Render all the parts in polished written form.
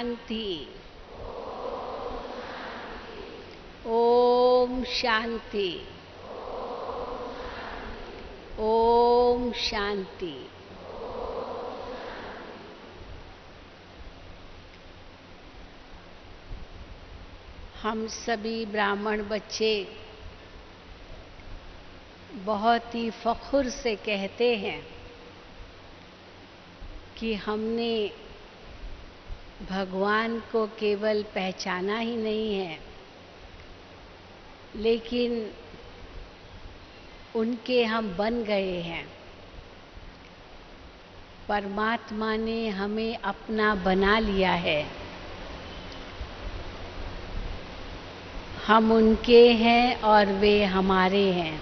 शांति। ओम शांति। ओम शांति। हम सभी ब्राह्मण बच्चे बहुत ही फख्र से कहते हैं कि हमने भगवान को केवल पहचाना ही नहीं है, लेकिन उनके हम बन गए हैं। परमात्मा ने हमें अपना बना लिया है। हम उनके हैं और वे हमारे हैं।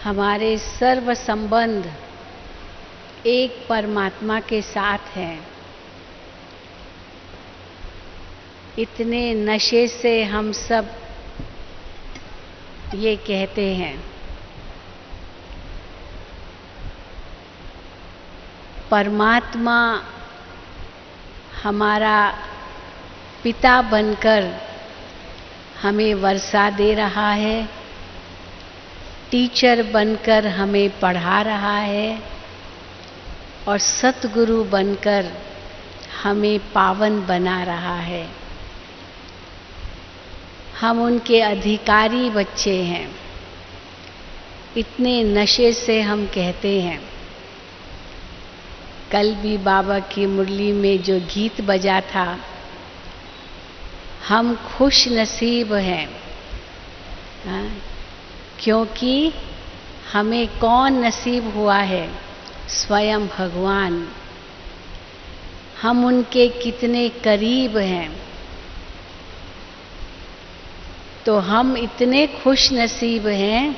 हमारे सर्व संबंध एक परमात्मा के साथ हैं। इतने नशे से हम सब ये कहते हैं। परमात्मा हमारा पिता बनकर हमें वर्षा दे रहा है, टीचर बनकर हमें पढ़ा रहा है और सतगुरु बनकर हमें पावन बना रहा है। हम उनके अधिकारी बच्चे हैं। इतने नशे से हम कहते हैं। कल भी बाबा की मुरली में जो गीत बजा था, हम खुश नसीब हैं, क्योंकि हमें कौन नसीब हुआ है? स्वयं भगवान। हम उनके कितने करीब हैं। तो हम इतने खुश नसीब हैं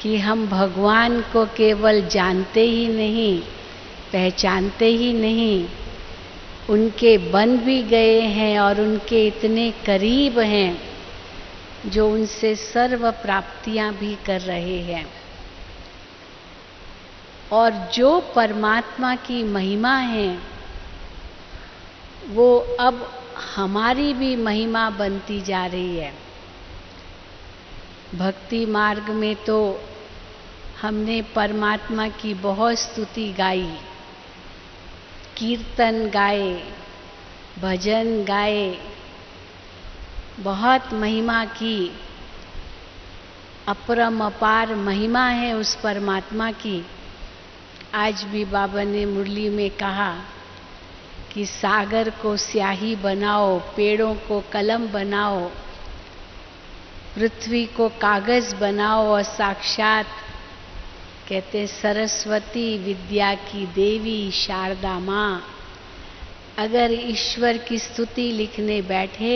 कि हम भगवान को केवल जानते ही नहीं, पहचानते ही नहीं, उनके बन भी गए हैं और उनके इतने करीब हैं जो उनसे सर्व प्राप्तियां भी कर रहे हैं। और जो परमात्मा की महिमा है वो अब हमारी भी महिमा बनती जा रही है। भक्ति मार्ग में तो हमने परमात्मा की बहुत स्तुति गाई, कीर्तन गाए, भजन गाए, बहुत महिमा की। अपरम अपार महिमा है उस परमात्मा की। आज भी बाबा ने मुरली में कहा कि सागर को स्याही बनाओ, पेड़ों को कलम बनाओ, पृथ्वी को कागज बनाओ और साक्षात कहते सरस्वती विद्या की देवी शारदा माँ अगर ईश्वर की स्तुति लिखने बैठे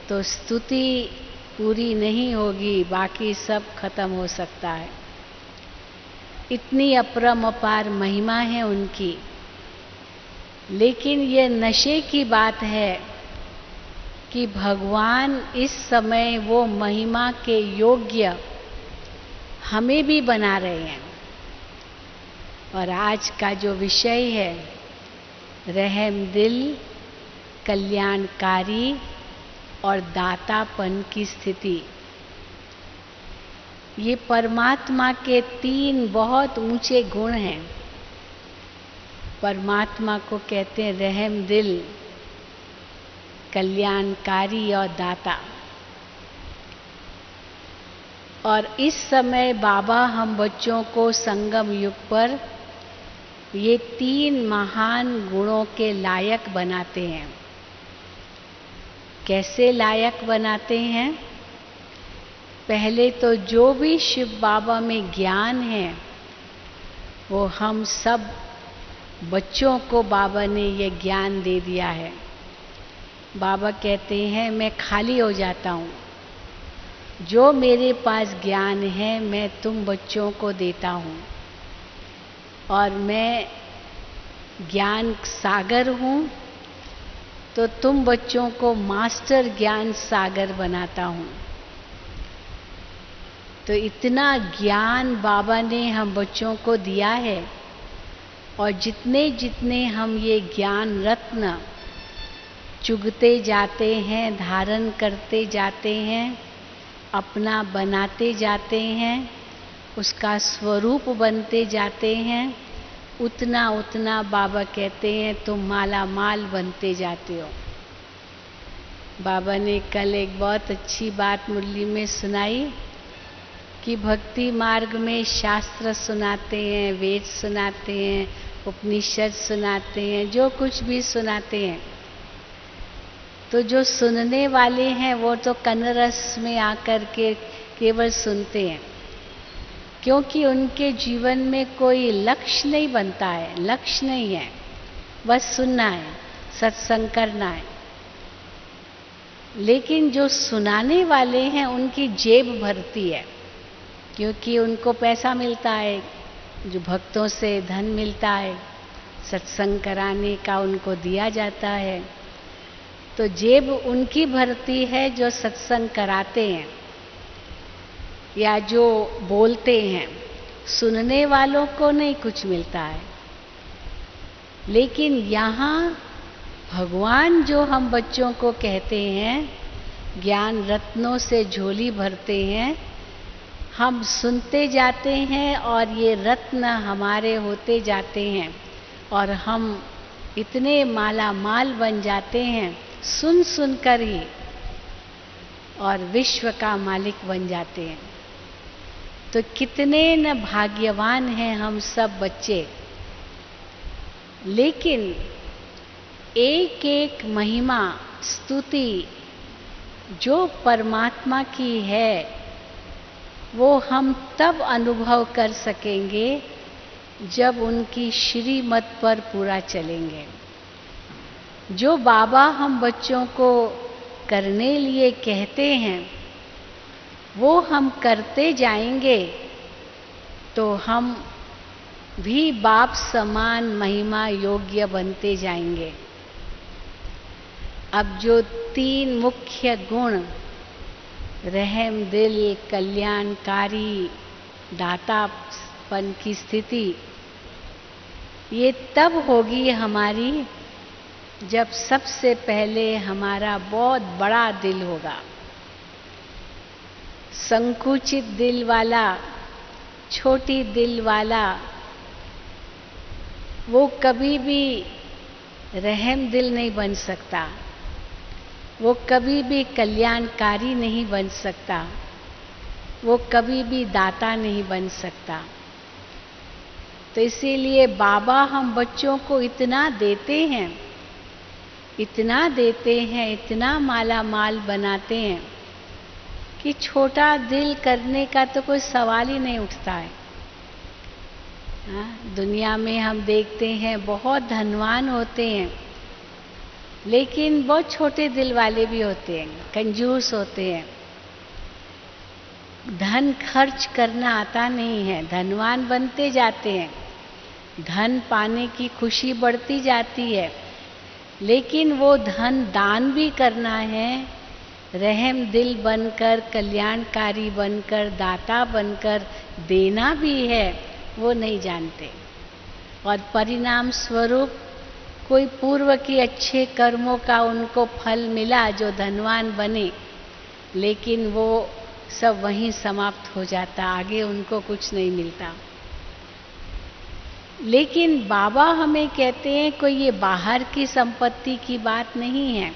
तो स्तुति पूरी नहीं होगी, बाकी सब खत्म हो सकता है। इतनी अपरम अपार महिमा है उनकी। लेकिन ये नशे की बात है कि भगवान इस समय वो महिमा के योग्य हमें भी बना रहे हैं। और आज का जो विषय है रहम दिल, कल्याणकारी और दातापन की स्थिति, ये परमात्मा के 3 बहुत ऊंचे गुण हैं। परमात्मा को कहते हैं रहम दिल, कल्याणकारी और दाता। और इस समय बाबा हम बच्चों को संगम युग पर ये 3 महान गुणों के लायक बनाते हैं। कैसे लायक बनाते हैं? पहले तो जो भी शिव बाबा में ज्ञान है वो हम सब बच्चों को बाबा ने ये ज्ञान दे दिया है। बाबा कहते हैं मैं खाली हो जाता हूँ, जो मेरे पास ज्ञान है मैं तुम बच्चों को देता हूँ। और मैं ज्ञान सागर हूँ तो तुम बच्चों को मास्टर ज्ञान सागर बनाता हूँ। तो इतना ज्ञान बाबा ने हम बच्चों को दिया है और जितने जितने हम ये ज्ञान रत्न चुगते जाते हैं, धारण करते जाते हैं, अपना बनाते जाते हैं, उसका स्वरूप बनते जाते हैं, उतना उतना बाबा कहते हैं तुम माला माल बनते जाते हो। बाबा ने कल एक बहुत अच्छी बात मुरली में सुनाई कि भक्ति मार्ग में शास्त्र सुनाते हैं, वेद सुनाते हैं, उपनिषद सुनाते हैं, जो कुछ भी सुनाते हैं, तो जो सुनने वाले हैं वो तो कनरस में आकर के केवल सुनते हैं, क्योंकि उनके जीवन में कोई लक्ष्य नहीं बनता है, लक्ष्य नहीं है, बस सुनना है, सत्संग करना है। लेकिन जो सुनाने वाले हैं उनकी जेब भरती है, क्योंकि उनको पैसा मिलता है, जो भक्तों से धन मिलता है, सत्संग कराने का उनको दिया जाता है, तो जेब उनकी भरती है जो सत्संग कराते हैं या जो बोलते हैं। सुनने वालों को नहीं कुछ मिलता है। लेकिन यहाँ भगवान जो हम बच्चों को कहते हैं ज्ञान रत्नों से झोली भरते हैं, हम सुनते जाते हैं और ये रत्न हमारे होते जाते हैं और हम इतने माला माल बन जाते हैं सुन सुन कर ही, और विश्व का मालिक बन जाते हैं। तो कितने न भाग्यवान हैं हम सब बच्चे। लेकिन एक एक महिमा स्तुति जो परमात्मा की है वो हम तब अनुभव कर सकेंगे जब उनकी श्रीमत पर पूरा चलेंगे। जो बाबा हम बच्चों को करने लिए कहते हैं वो हम करते जाएंगे तो हम भी बाप समान महिमा योग्य बनते जाएंगे। अब जो 3 मुख्य गुण रहम दिल, कल्याणकारी, दातापन की स्थिति, ये तब होगी हमारी जब सबसे पहले हमारा बहुत बड़ा दिल होगा। संकुचित दिल वाला, छोटी दिल वाला, वो कभी भी रहम दिल नहीं बन सकता, वो कभी भी कल्याणकारी नहीं बन सकता, वो कभी भी दाता नहीं बन सकता। तो इसीलिए बाबा हम बच्चों को इतना देते हैं, इतना देते हैं, इतना माला माल बनाते हैं कि छोटा दिल करने का तो कोई सवाल ही नहीं उठता है। दुनिया में हम देखते हैं बहुत धनवान होते हैं, लेकिन बहुत छोटे दिल वाले भी होते हैं, कंजूस होते हैं। धन खर्च करना आता नहीं है, धनवान बनते जाते हैं, धन पाने की खुशी बढ़ती जाती है, लेकिन वो धन दान भी करना है, रहम दिल बनकर, कल्याणकारी बनकर, दाता बनकर देना भी है, वो नहीं जानते। और परिणाम स्वरूप कोई पूर्व के अच्छे कर्मों का उनको फल मिला जो धनवान बने, लेकिन वो सब वहीं समाप्त हो जाता, आगे उनको कुछ नहीं मिलता। लेकिन बाबा हमें कहते हैं कोई ये बाहर की संपत्ति की बात नहीं है,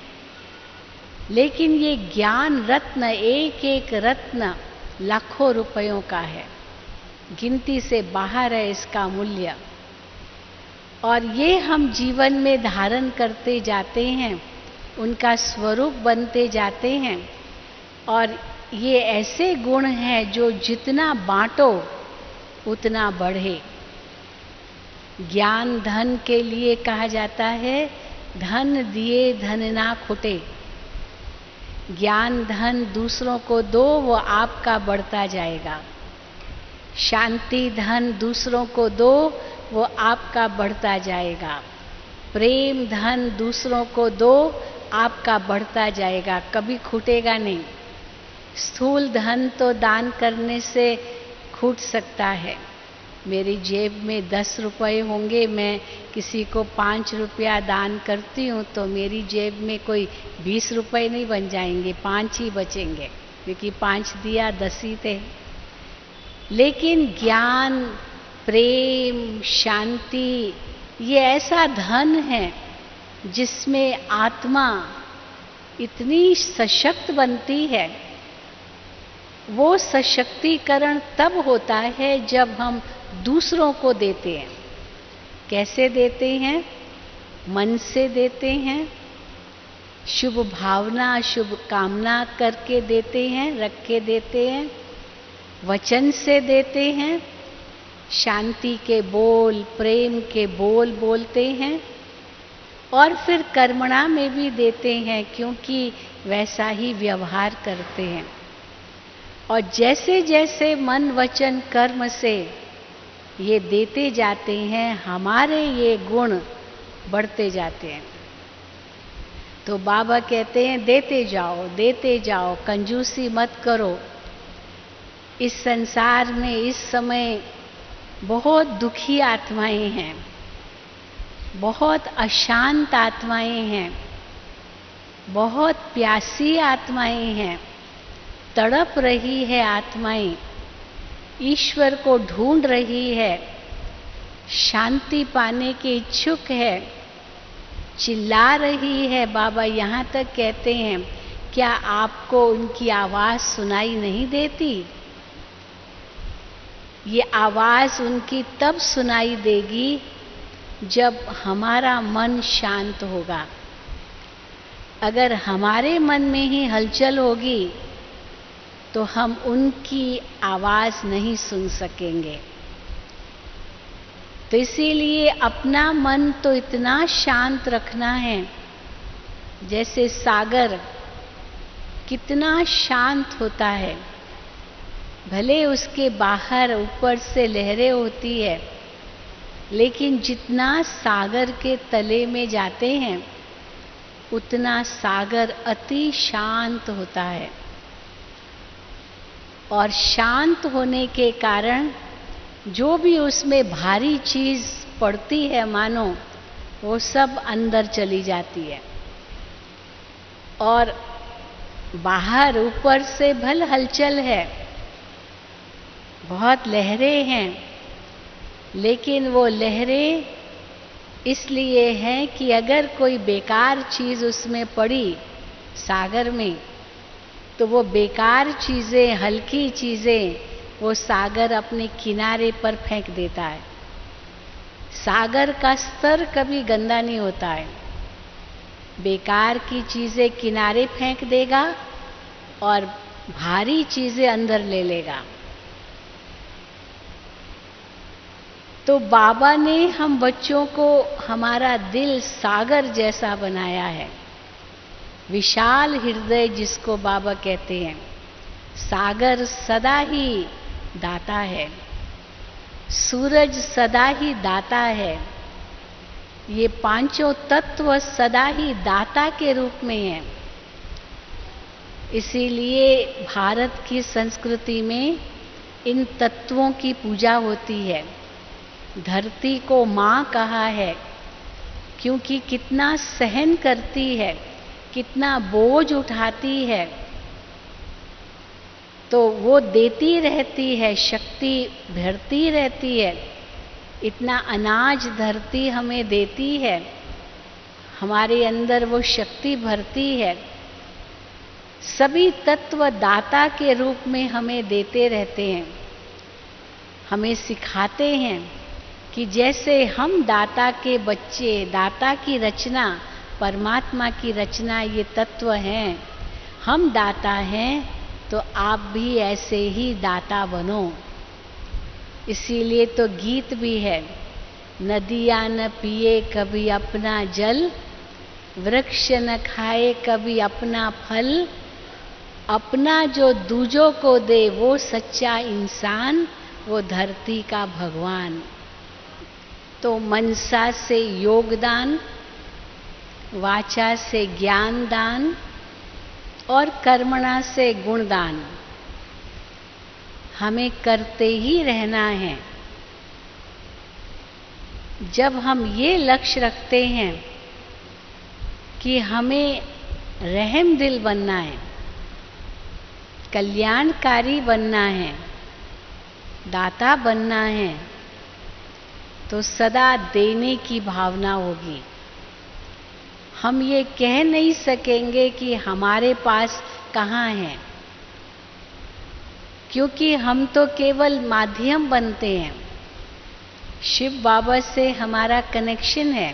लेकिन ये ज्ञान रत्न, एक एक रत्न लाखों रुपयों का है, गिनती से बाहर है इसका मूल्य। और ये हम जीवन में धारण करते जाते हैं, उनका स्वरूप बनते जाते हैं। और ये ऐसे गुण हैं जो जितना बांटो उतना बढ़े। ज्ञान धन के लिए कहा जाता है, धन दिए धन ना खुटे। ज्ञान धन दूसरों को दो, वो आपका बढ़ता जाएगा। शांति धन दूसरों को दो, वो आपका बढ़ता जाएगा। प्रेम धन दूसरों को दो, आपका बढ़ता जाएगा, कभी खूटेगा नहीं। स्थूल धन तो दान करने से खूट सकता है, मेरी जेब में 10 रुपए होंगे, मैं किसी को 5 रुपया दान करती हूँ तो मेरी जेब में कोई 20 रुपए नहीं बन जाएंगे, 5 ही बचेंगे, क्योंकि 5 दिया 10 ही थे। लेकिन ज्ञान, प्रेम, शांति ये ऐसा धन है जिसमें आत्मा इतनी सशक्त बनती है। वो सशक्तिकरण तब होता है जब हम दूसरों को देते हैं। कैसे देते हैं? मन से देते हैं, शुभ भावना, शुभ कामना करके देते हैं, रख के देते हैं, वचन से देते हैं, शांति के बोल, प्रेम के बोल बोलते हैं, और फिर कर्मणा में भी देते हैं, क्योंकि वैसा ही व्यवहार करते हैं। और जैसे जैसे मन, वचन, कर्म से ये देते जाते हैं, हमारे ये गुण बढ़ते जाते हैं। तो बाबा कहते हैं देते जाओ, देते जाओ, कंजूसी मत करो। इस संसार में इस समय बहुत दुखी आत्माएं हैं, बहुत अशांत आत्माएं हैं, बहुत प्यासी आत्माएं हैं, तड़प रही है आत्माएं, ईश्वर को ढूंढ रही है, शांति पाने के इच्छुक है, चिल्ला रही है। बाबा यहाँ तक कहते हैं, क्या आपको उनकी आवाज सुनाई नहीं देती? ये आवाज उनकी तब सुनाई देगी जब हमारा मन शांत होगा। अगर हमारे मन में ही हलचल होगी तो हम उनकी आवाज नहीं सुन सकेंगे। तो इसीलिए अपना मन तो इतना शांत रखना है, जैसे सागर कितना शांत होता है। भले उसके बाहर ऊपर से लहरें होती है, लेकिन जितना सागर के तले में जाते हैं उतना सागर अति शांत होता है। और शांत होने के कारण जो भी उसमें भारी चीज पड़ती है, मानो वो सब अंदर चली जाती है। और बाहर ऊपर से भल हलचल है, बहुत लहरें हैं, लेकिन वो लहरें इसलिए हैं कि अगर कोई बेकार चीज उसमें पड़ी सागर में, तो वो बेकार चीजें, हल्की चीजें वो सागर अपने किनारे पर फेंक देता है। सागर का स्तर कभी गंदा नहीं होता है। बेकार की चीजें किनारे फेंक देगा और भारी चीजें अंदर ले लेगा। तो बाबा ने हम बच्चों को हमारा दिल सागर जैसा बनाया है। विशाल हृदय जिसको बाबा कहते हैं। सागर सदा ही दाता है, सूरज सदा ही दाता है, ये पांचों तत्व सदा ही दाता के रूप में हैं। इसीलिए भारत की संस्कृति में इन तत्वों की पूजा होती है। धरती को माँ कहा है, क्योंकि कितना सहन करती है, कितना बोझ उठाती है, तो वो देती रहती है, शक्ति भरती रहती है। इतना अनाज धरती हमें देती है, हमारे अंदर वो शक्ति भरती है। सभी तत्व दाता के रूप में हमें देते रहते हैं। हमें सिखाते हैं कि जैसे हम दाता के बच्चे, दाता की रचना, परमात्मा की रचना ये तत्व हैं, हम दाता हैं, तो आप भी ऐसे ही दाता बनो। इसीलिए तो गीत भी है, नदियाँ न पिए कभी अपना जल, वृक्ष न खाए कभी अपना फल, अपना जो दूजों को दे वो सच्चा इंसान, वो धरती का भगवान। तो मनसा से योगदान, वाचा से ज्ञान दान और कर्मणा से गुणदान हमें करते ही रहना है। जब हम ये लक्ष्य रखते हैं कि हमें रहम दिल बनना है, कल्याणकारी बनना है, दाता बनना है, तो सदा देने की भावना होगी। हम ये कह नहीं सकेंगे कि हमारे पास कहाँ है, क्योंकि हम तो केवल माध्यम बनते हैं। शिव बाबा से हमारा कनेक्शन है,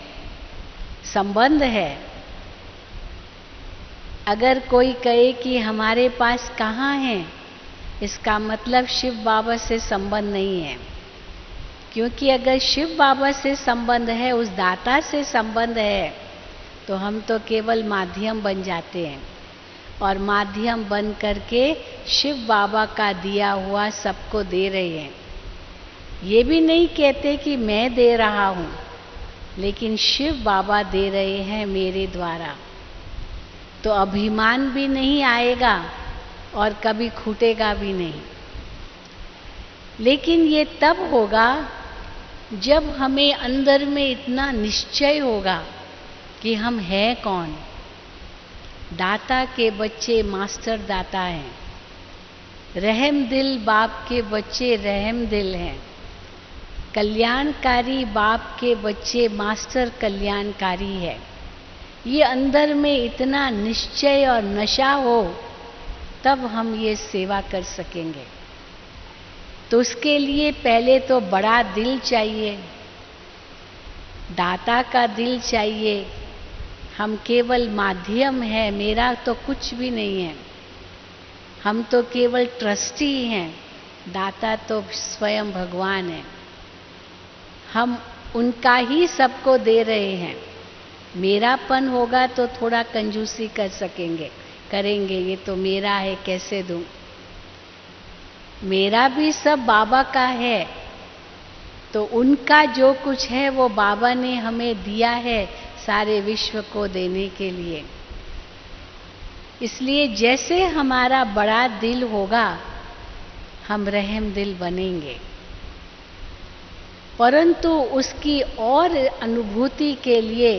संबंध है। अगर कोई कहे कि हमारे पास कहाँ है, इसका मतलब शिव बाबा से संबंध नहीं है। क्योंकि अगर शिव बाबा से संबंध है, उस दाता से संबंध है, तो हम तो केवल माध्यम बन जाते हैं और माध्यम बन करके शिव बाबा का दिया हुआ सबको दे रहे हैं। ये भी नहीं कहते कि मैं दे रहा हूँ, लेकिन शिव बाबा दे रहे हैं मेरे द्वारा। तो अभिमान भी नहीं आएगा और कभी छूटेगा भी नहीं। लेकिन ये तब होगा जब हमें अंदर में इतना निश्चय होगा कि हम हैं कौन। दाता के बच्चे मास्टर दाता हैं, रहम दिल बाप के बच्चे रहम दिल हैं, कल्याणकारी बाप के बच्चे मास्टर कल्याणकारी है। ये अंदर में इतना निश्चय और नशा हो, तब हम ये सेवा कर सकेंगे। तो उसके लिए पहले तो बड़ा दिल चाहिए, दाता का दिल चाहिए। हम केवल माध्यम है, मेरा तो कुछ भी नहीं है। हम तो केवल ट्रस्टी हैं, दाता तो स्वयं भगवान है। हम उनका ही सबको दे रहे हैं। मेरापन होगा तो थोड़ा कंजूसी कर सकेंगे, करेंगे, ये तो मेरा है कैसे दूं। मेरा भी सब बाबा का है, तो उनका जो कुछ है वो बाबा ने हमें दिया है सारे विश्व को देने के लिए। इसलिए जैसे हमारा बड़ा दिल होगा, हम रहम दिल बनेंगे। परंतु उसकी और अनुभूति के लिए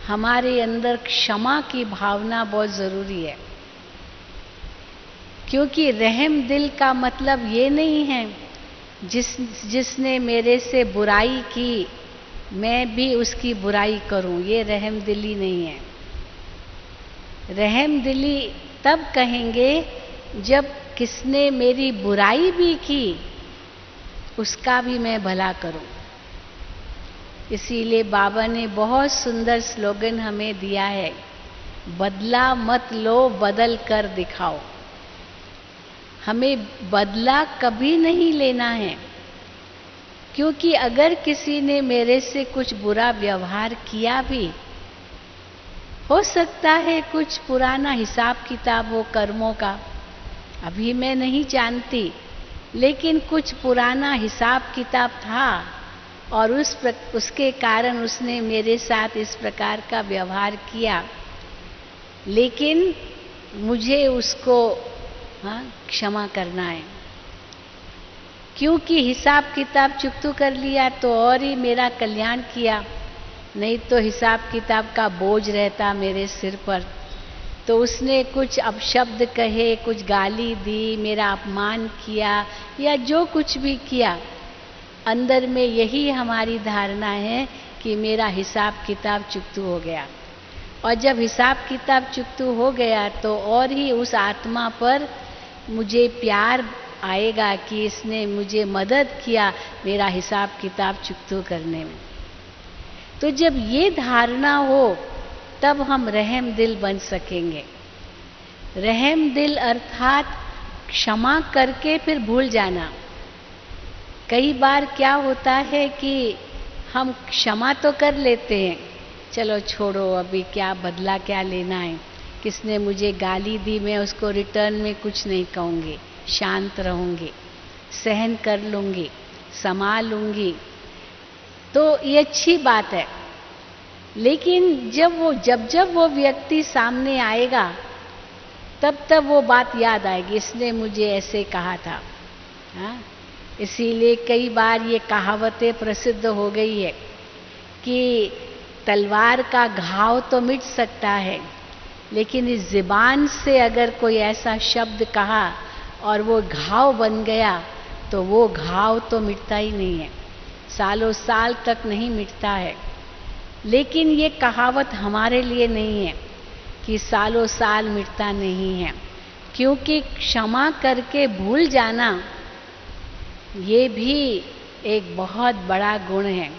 हमारे अंदर क्षमा की भावना बहुत जरूरी है। क्योंकि रहम दिल का मतलब ये नहीं है जिसने मेरे से बुराई की मैं भी उसकी बुराई करूं, ये रहम दिली नहीं है। रहम दिली तब कहेंगे जब किसने मेरी बुराई भी की, उसका भी मैं भला करूं। इसीलिए बाबा ने बहुत सुंदर स्लोगन हमें दिया है, बदला मत लो, बदल कर दिखाओ। हमें बदला कभी नहीं लेना है, क्योंकि अगर किसी ने मेरे से कुछ बुरा व्यवहार किया भी, हो सकता है कुछ पुराना हिसाब किताब हो कर्मों का, अभी मैं नहीं जानती, लेकिन कुछ पुराना हिसाब किताब था और उसके कारण उसने मेरे साथ इस प्रकार का व्यवहार किया। लेकिन मुझे उसको क्षमा करना है, क्योंकि हिसाब किताब चुकतू कर लिया तो और ही मेरा कल्याण किया, नहीं तो हिसाब किताब का बोझ रहता मेरे सिर पर। तो उसने कुछ अपशब्द कहे, कुछ गाली दी, मेरा अपमान किया या जो कुछ भी किया, अंदर में यही हमारी धारणा है कि मेरा हिसाब किताब चुकतू हो गया। और जब हिसाब किताब चुकतू हो गया तो और ही उस आत्मा पर मुझे प्यार आएगा कि इसने मुझे मदद किया मेरा हिसाब किताब चुकतू करने में। तो जब ये धारणा हो तब हम रहम दिल बन सकेंगे। रहम दिल अर्थात क्षमा करके फिर भूल जाना। कई बार क्या होता है कि हम क्षमा तो कर लेते हैं, चलो छोड़ो अभी क्या बदला क्या लेना है, किसने मुझे गाली दी मैं उसको रिटर्न में कुछ नहीं कहूँगी, शांत रहूँगी, सहन कर लूँगी, संभाल लूँगी, तो ये अच्छी बात है। लेकिन जब वो व्यक्ति सामने आएगा तब वो बात याद आएगी, इसने मुझे ऐसे कहा था। हाँ? इसीलिए कई बार ये कहावतें प्रसिद्ध हो गई है कि तलवार का घाव तो मिट सकता है, लेकिन इस ज़ुबान से अगर कोई ऐसा शब्द कहा और वो घाव बन गया तो वो घाव तो मिटता ही नहीं है, सालों साल तक नहीं मिटता है। लेकिन ये कहावत हमारे लिए नहीं है कि सालों साल मिटता नहीं है, क्योंकि क्षमा करके भूल जाना ये भी एक बहुत बड़ा गुण है।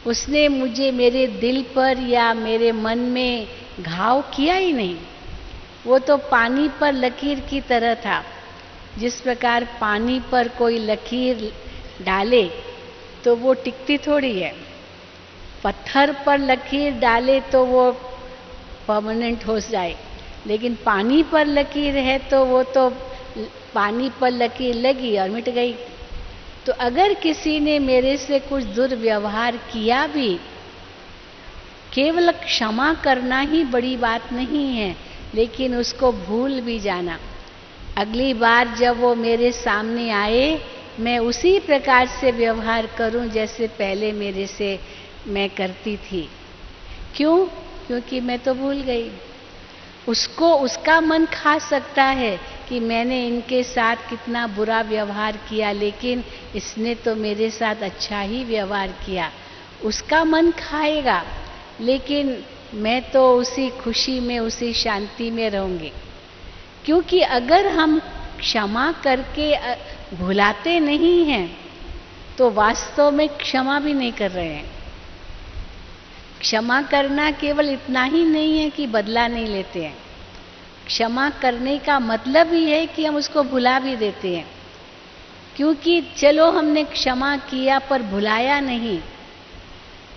उसने मुझे मेरे दिल पर या मेरे मन में घाव किया ही नहीं, वो तो पानी पर लकीर की तरह था। जिस प्रकार पानी पर कोई लकीर डाले तो वो टिकती थोड़ी है, पत्थर पर लकीर डाले तो वो परमानेंट हो जाए, लेकिन पानी पर लकीर है तो वो तो पानी पर लकीर लगी और मिट गई। तो अगर किसी ने मेरे से कुछ दुर्व्यवहार किया भी, केवल क्षमा करना ही बड़ी बात नहीं है, लेकिन उसको भूल भी जाना। अगली बार जब वो मेरे सामने आए मैं उसी प्रकार से व्यवहार करूं जैसे पहले मेरे से मैं करती थी। क्यों? क्योंकि मैं तो भूल गई। उसको उसका मन खा सकता है कि मैंने इनके साथ कितना बुरा व्यवहार किया, लेकिन इसने तो मेरे साथ अच्छा ही व्यवहार किया। उसका मन खाएगा, लेकिन मैं तो उसी खुशी में, उसी शांति में रहूंगी। क्योंकि अगर हम क्षमा करके भुलाते नहीं हैं तो वास्तव में क्षमा भी नहीं कर रहे हैं। क्षमा करना केवल इतना ही नहीं है कि बदला नहीं लेते हैं। क्षमा करने का मतलब ही है कि हम उसको भुला भी देते हैं। क्योंकि चलो हमने क्षमा किया पर भुलाया नहीं,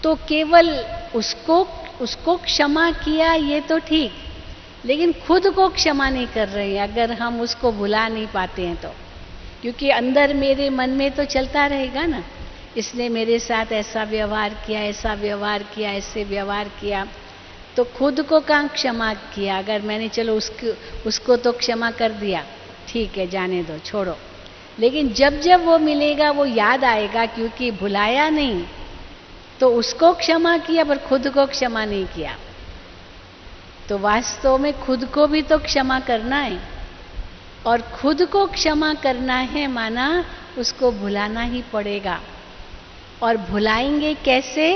तो केवल उसको क्षमा किया ये तो ठीक, लेकिन खुद को क्षमा नहीं कर रहे हैं अगर हम उसको भुला नहीं पाते हैं तो। क्योंकि अंदर मेरे मन में तो चलता रहेगा ना, इसने मेरे साथ ऐसा व्यवहार किया, ऐसा व्यवहार किया, ऐसे व्यवहार किया, तो खुद को कहाँ क्षमा किया। अगर मैंने चलो उसको तो क्षमा कर दिया, ठीक है जाने दो, छोड़ो, लेकिन जब जब वो मिलेगा वो याद आएगा, क्योंकि भुलाया नहीं तो उसको क्षमा किया पर खुद को क्षमा नहीं किया। तो वास्तव में खुद को भी तो क्षमा करना है, और खुद को क्षमा करना है माना उसको भुलाना ही पड़ेगा। और भुलाएंगे कैसे?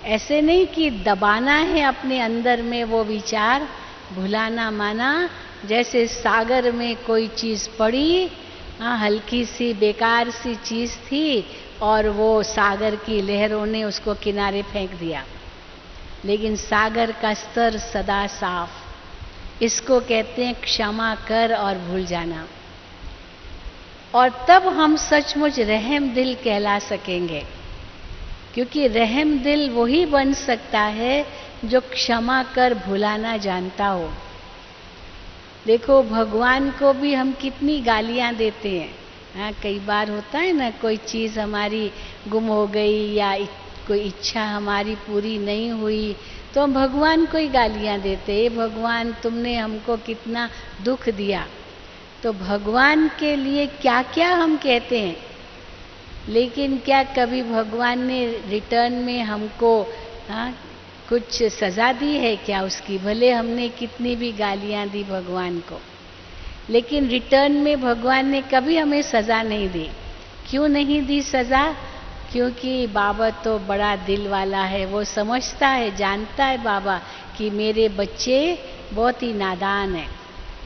ऐसे नहीं कि दबाना है अपने अंदर में वो विचार। भुलाना माना जैसे सागर में कोई चीज पड़ी, हल्की सी बेकार सी चीज थी और वो सागर की लहरों ने उसको किनारे फेंक दिया, लेकिन सागर का स्तर सदा साफ। इसको कहते हैं क्षमा कर और भूल जाना। और तब हम सचमुच रहम दिल कहला सकेंगे, क्योंकि रहम दिल वही बन सकता है जो क्षमा कर भुलाना जानता हो। देखो भगवान को भी हम कितनी गालियां देते हैं। हाँ, कई बार होता है ना, कोई चीज हमारी गुम हो गई या कोई इच्छा हमारी पूरी नहीं हुई तो हम भगवान को ही गालियां देते हैं, भगवान तुमने हमको कितना दुख दिया। तो भगवान के लिए क्या क्या हम कहते हैं, लेकिन क्या कभी भगवान ने रिटर्न में हमको कुछ सजा दी है क्या उसकी? भले हमने कितनी भी गालियां दी भगवान को, लेकिन रिटर्न में भगवान ने कभी हमें सजा नहीं दी। क्यों नहीं दी सजा? क्योंकि बाबा तो बड़ा दिल वाला है, वो समझता है, जानता है बाबा कि मेरे बच्चे बहुत ही नादान हैं,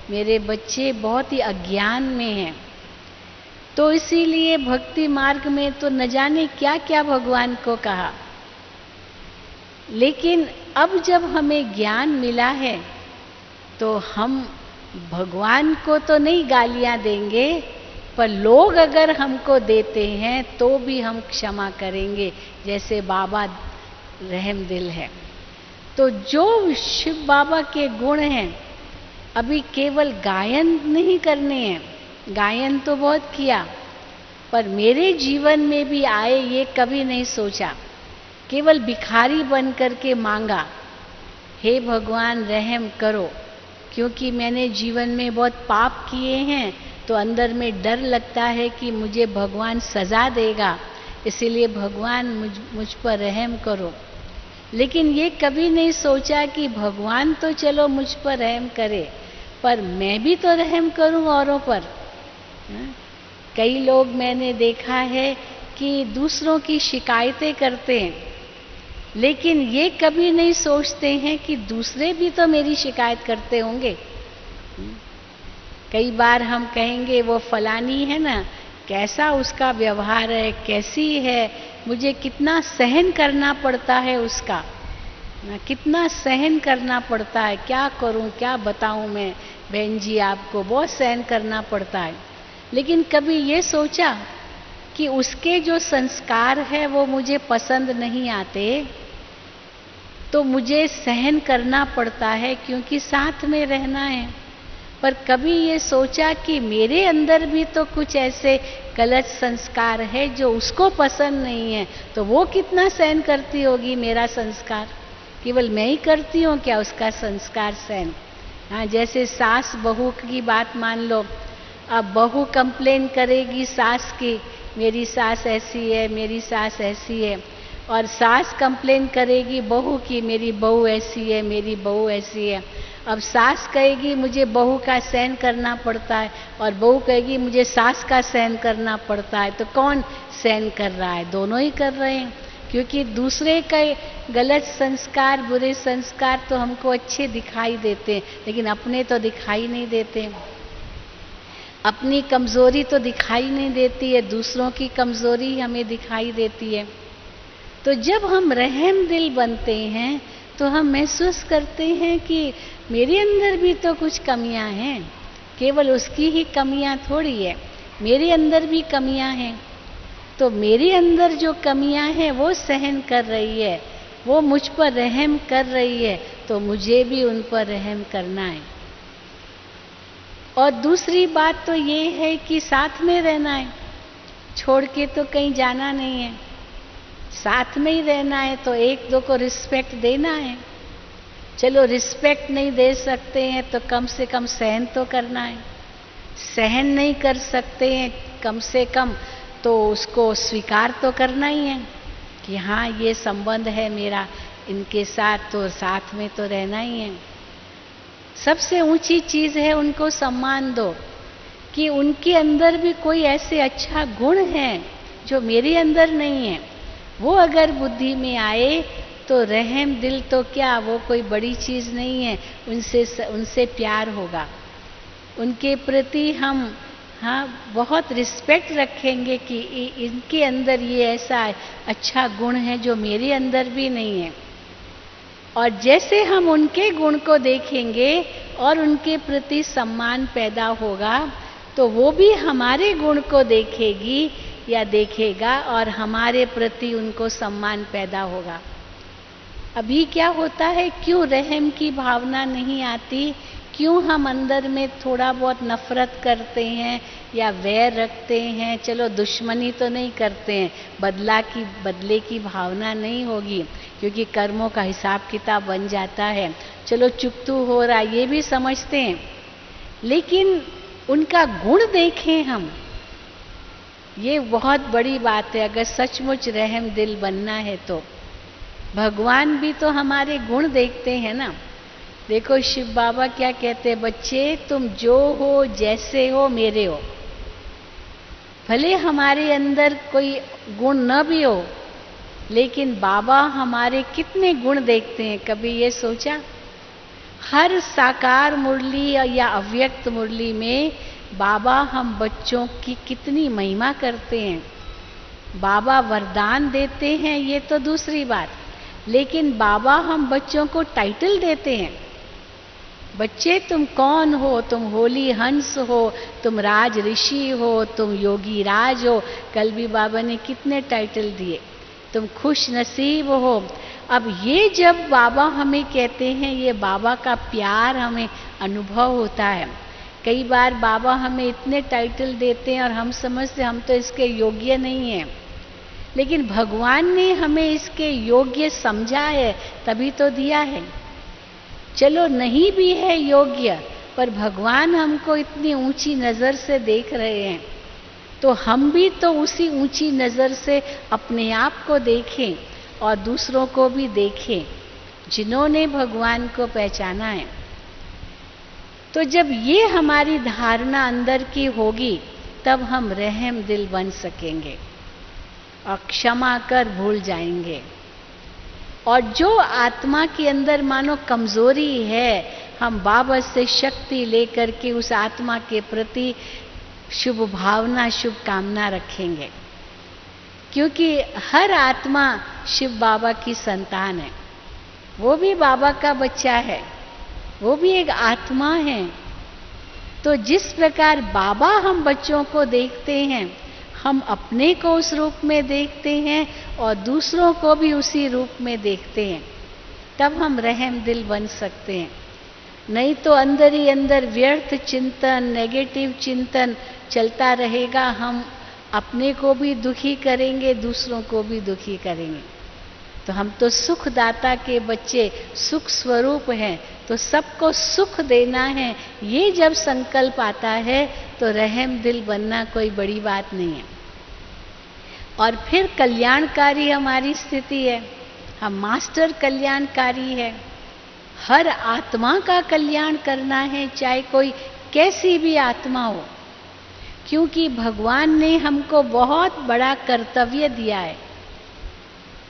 मेरे बच्चे बहुत ही अज्ञान में हैं। तो इसीलिए भक्ति मार्ग में तो न जाने क्या क्या भगवान को कहा। लेकिन अब जब हमें ज्ञान मिला है तो हम भगवान को तो नहीं गालियां देंगे, पर लोग अगर हमको देते हैं तो भी हम क्षमा करेंगे, जैसे बाबा रहम दिल है। तो जो शिव बाबा के गुण हैं, अभी केवल गायन नहीं करने हैं, गायन तो बहुत किया, पर मेरे जीवन में भी आए ये कभी नहीं सोचा। केवल भिखारी बन करके मांगा, हे भगवान रहम करो, क्योंकि मैंने जीवन में बहुत पाप किए हैं, तो अंदर में डर लगता है कि मुझे भगवान सजा देगा, इसीलिए भगवान मुझ पर रहम करो। लेकिन ये कभी नहीं सोचा कि भगवान तो चलो मुझ पर रहम करे, पर मैं भी तो रहम करूं औरों पर। कई लोग मैंने देखा है कि दूसरों की शिकायतें करते हैं, लेकिन ये कभी नहीं सोचते हैं कि दूसरे भी तो मेरी शिकायत करते होंगे। कई बार हम कहेंगे वो फलानी है ना, कैसा उसका व्यवहार है, कैसी है, मुझे कितना सहन करना पड़ता है उसका, कितना सहन करना पड़ता है, क्या करूं, क्या बताऊं मैं बहन जी आपको, बहुत सहन करना पड़ता है। लेकिन कभी ये सोचा कि उसके जो संस्कार है वो मुझे पसंद नहीं आते, तो मुझे सहन करना पड़ता है क्योंकि साथ में रहना है। पर कभी ये सोचा कि मेरे अंदर भी तो कुछ ऐसे गलत संस्कार है जो उसको पसंद नहीं है, तो वो कितना सहन करती होगी मेरा संस्कार। केवल मैं ही करती हूँ क्या उसका संस्कार सहन? हाँ, जैसे सास बहू की बात मान लो, अब बहू कंप्लेन करेगी सास की, मेरी सास ऐसी है, मेरी सास ऐसी है, और सास कंप्लेन करेगी बहू की, मेरी बहू ऐसी है, मेरी बहू ऐसी है। अब सास कहेगी मुझे बहू का सहन करना पड़ता है, और बहू कहेगी मुझे सास का सहन करना पड़ता है, तो कौन सहन कर रहा है? दोनों ही कर रहे हैं, क्योंकि दूसरे के गलत संस्कार, बुरे संस्कार तो हमको अच्छे दिखाई देते हैं, लेकिन अपने तो दिखाई नहीं देते। अपनी कमजोरी तो दिखाई नहीं देती है, दूसरों की कमजोरी हमें दिखाई देती है। तो जब हम रहम दिल बनते हैं तो हम महसूस करते हैं कि मेरे अंदर भी तो कुछ कमियां हैं, केवल उसकी ही कमियां थोड़ी है, मेरे अंदर भी कमियां हैं। तो मेरे अंदर जो कमियां हैं वो सहन कर रही है, वो मुझ पर रहम कर रही है, तो मुझे भी उन पर रहम करना है। और दूसरी बात तो ये है कि साथ में रहना है, छोड़ के तो कहीं जाना नहीं है, साथ में ही रहना है, तो एक दो को रिस्पेक्ट देना है। चलो रिस्पेक्ट नहीं दे सकते हैं तो कम से कम सहन तो करना है, सहन नहीं कर सकते हैं कम से कम तो उसको स्वीकार तो करना ही है कि हाँ ये संबंध है मेरा इनके साथ, तो साथ में तो रहना ही है। सबसे ऊंची चीज है उनको सम्मान दो कि उनके अंदर भी कोई ऐसे अच्छा गुण है जो मेरे अंदर नहीं है। वो अगर बुद्धि में आए तो रहम दिल तो क्या, वो कोई बड़ी चीज नहीं है, उनसे प्यार होगा, उनके प्रति हम बहुत रिस्पेक्ट रखेंगे कि इनके अंदर ये ऐसा अच्छा गुण है जो मेरे अंदर भी नहीं है। और जैसे हम उनके गुण को देखेंगे और उनके प्रति सम्मान पैदा होगा, तो वो भी हमारे गुण को देखेगी या देखेगा और हमारे प्रति उनको सम्मान पैदा होगा। अभी क्या होता है, क्यों रहम की भावना नहीं आती, क्यों हम अंदर में थोड़ा बहुत नफरत करते हैं या वैर रखते हैं। चलो दुश्मनी तो नहीं करते हैं, बदले की भावना नहीं होगी क्योंकि कर्मों का हिसाब किताब बन जाता है। चलो चुकतू हो रहा ये भी समझते हैं, लेकिन उनका गुण देखें हम, ये बहुत बड़ी बात है। अगर सचमुच रहम दिल बनना है तो भगवान भी तो हमारे गुण देखते हैं ना। देखो शिव बाबा क्या कहते हैं, बच्चे तुम जो हो जैसे हो मेरे हो। भले हमारे अंदर कोई गुण न भी हो, लेकिन बाबा हमारे कितने गुण देखते हैं, कभी ये सोचा? हर साकार मुरली या अव्यक्त मुरली में बाबा हम बच्चों की कितनी महिमा करते हैं। बाबा वरदान देते हैं ये तो दूसरी बात, लेकिन बाबा हम बच्चों को टाइटल देते हैं। बच्चे तुम कौन हो, तुम होली हंस हो, तुम राज ऋषि हो, तुम योगी राज हो। कल भी बाबा ने कितने टाइटल दिए, तुम खुश नसीब हो। अब ये जब बाबा हमें कहते हैं, ये बाबा का प्यार हमें अनुभव होता है। कई बार बाबा हमें इतने टाइटल देते हैं और हम समझते हम तो इसके योग्य नहीं हैं, लेकिन भगवान ने हमें इसके योग्य समझा है तभी तो दिया है। चलो नहीं भी है योग्य पर भगवान हमको इतनी ऊंची नज़र से देख रहे हैं, तो हम भी तो उसी ऊंची नज़र से अपने आप को देखें और दूसरों को भी देखें जिन्होंने भगवान को पहचाना है। तो जब ये हमारी धारणा अंदर की होगी तब हम रहम दिल बन सकेंगे और क्षमा कर भूल जाएंगे। और जो आत्मा के अंदर मानो कमजोरी है, हम बाबा से शक्ति लेकर के उस आत्मा के प्रति शुभ भावना, शुभ कामना रखेंगे, क्योंकि हर आत्मा शिव बाबा की संतान है। वो भी बाबा का बच्चा है, वो भी एक आत्मा है। तो जिस प्रकार बाबा हम बच्चों को देखते हैं, हम अपने को उस रूप में देखते हैं और दूसरों को भी उसी रूप में देखते हैं, तब हम रहम दिल बन सकते हैं। नहीं तो अंदर ही अंदर व्यर्थ चिंतन, नेगेटिव चिंतन चलता रहेगा। हम अपने को भी दुखी करेंगे, दूसरों को भी दुखी करेंगे। तो हम तो सुखदाता के बच्चे, सुख स्वरूप हैं, तो सबको सुख देना है। ये जब संकल्प आता है तो रहम दिल बनना कोई बड़ी बात नहीं है। और फिर कल्याणकारी हमारी स्थिति है, हम मास्टर कल्याणकारी है। हर आत्मा का कल्याण करना है, चाहे कोई कैसी भी आत्मा हो, क्योंकि भगवान ने हमको बहुत बड़ा कर्तव्य दिया है।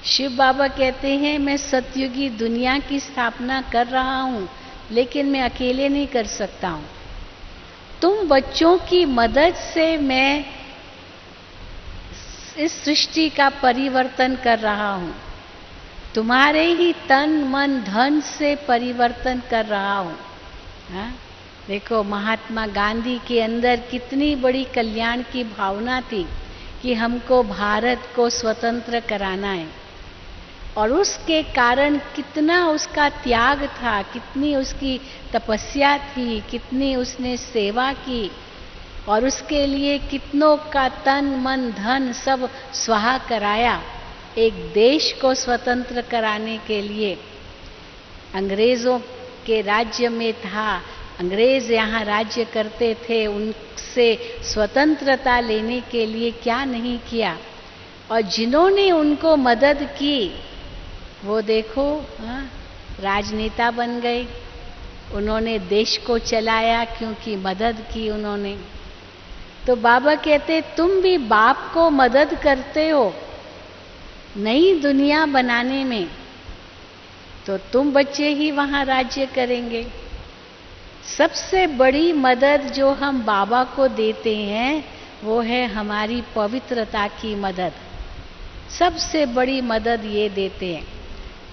शिव बाबा कहते हैं, मैं सतयुगी दुनिया की स्थापना कर रहा हूँ, लेकिन मैं अकेले नहीं कर सकता हूँ। तुम बच्चों की मदद से मैं इस सृष्टि का परिवर्तन कर रहा हूँ, तुम्हारे ही तन मन धन से परिवर्तन कर रहा हूँ। हाँ? देखो महात्मा गांधी के अंदर कितनी बड़ी कल्याण की भावना थी कि हमको भारत को स्वतंत्र कराना है, और उसके कारण कितना उसका त्याग था, कितनी उसकी तपस्या थी, कितनी उसने सेवा की, और उसके लिए कितनों का तन मन धन सब स्वाहा कराया एक देश को स्वतंत्र कराने के लिए। अंग्रेजों के राज्य में था, अंग्रेज यहाँ राज्य करते थे, उनसे स्वतंत्रता लेने के लिए क्या नहीं किया। और जिन्होंने उनको मदद की वो देखो राजनेता बन गए, उन्होंने देश को चलाया क्योंकि मदद की उन्होंने। तो बाबा कहते तुम भी बाप को मदद करते हो नई दुनिया बनाने में, तो तुम बच्चे ही वहां राज्य करेंगे। सबसे बड़ी मदद जो हम बाबा को देते हैं वो है हमारी पवित्रता की मदद। सबसे बड़ी मदद ये देते हैं,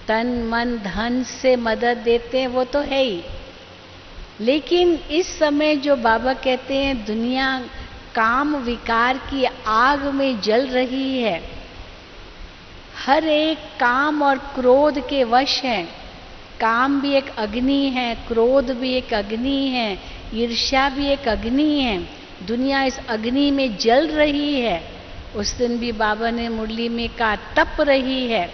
तन मन धन से मदद देते हैं वो तो है ही, लेकिन इस समय जो बाबा कहते हैं दुनिया काम विकार की आग में जल रही है, हर एक काम और क्रोध के वश है। काम भी एक अग्नि है, क्रोध भी एक अग्नि है, ईर्ष्या भी एक अग्नि है। दुनिया इस अग्नि में जल रही है। उस दिन भी बाबा ने मुरली में कहा तप रही है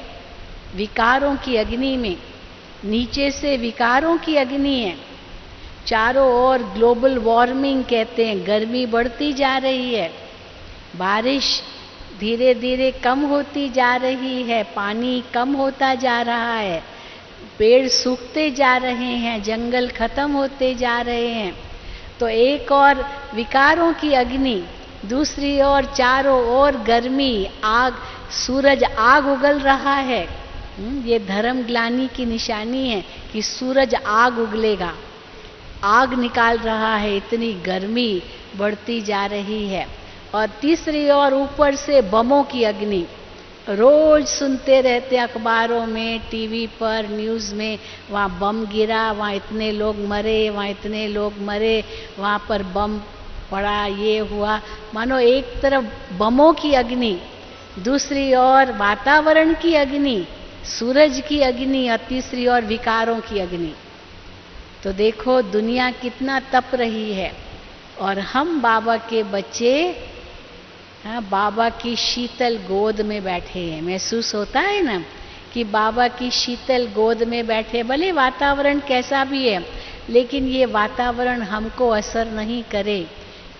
विकारों की अग्नि में, नीचे से विकारों की अग्नि है। चारों ओर ग्लोबल वार्मिंग कहते हैं, गर्मी बढ़ती जा रही है, बारिश धीरे धीरे कम होती जा रही है, पानी कम होता जा रहा है, पेड़ सूखते जा रहे हैं, जंगल खत्म होते जा रहे हैं। तो एक और विकारों की अग्नि, दूसरी ओर चारों ओर गर्मी, आग, सूरज आग उगल रहा है। ये धर्म ग्लानि की निशानी है कि सूरज आग उगलेगा, आग निकाल रहा है, इतनी गर्मी बढ़ती जा रही है। और तीसरी ओर ऊपर से बमों की अग्नि, रोज सुनते रहते अखबारों में, टीवी पर, न्यूज़ में, वहाँ बम गिरा, वहाँ इतने लोग मरे, वहाँ इतने लोग मरे, वहाँ पर बम पड़ा, ये हुआ। मानो एक तरफ बमों की अग्नि, दूसरी ओर वातावरण की अग्नि, सूरज की अग्नि, और तीसरी ओर विकारों की अग्नि। तो देखो दुनिया कितना तप रही है, और हम बाबा के बच्चे बाबा की शीतल गोद में बैठे हैं। महसूस होता है ना कि बाबा की शीतल गोद में बैठे, भले वातावरण कैसा भी है, लेकिन ये वातावरण हमको असर नहीं करे,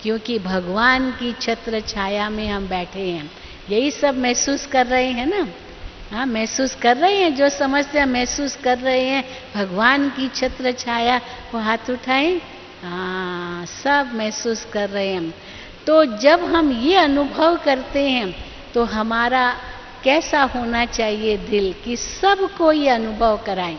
क्योंकि भगवान की छत्र छाया में हम बैठे हैं। यही सब महसूस कर रहे हैं ना? हाँ, महसूस कर रहे हैं। जो समझते हैं महसूस कर रहे हैं भगवान की छत्र छाया, वो हाथ उठाएं। हाँ, सब महसूस कर रहे हैं। तो जब हम ये अनुभव करते हैं तो हमारा कैसा होना चाहिए दिल कि सबको ये अनुभव कराएं।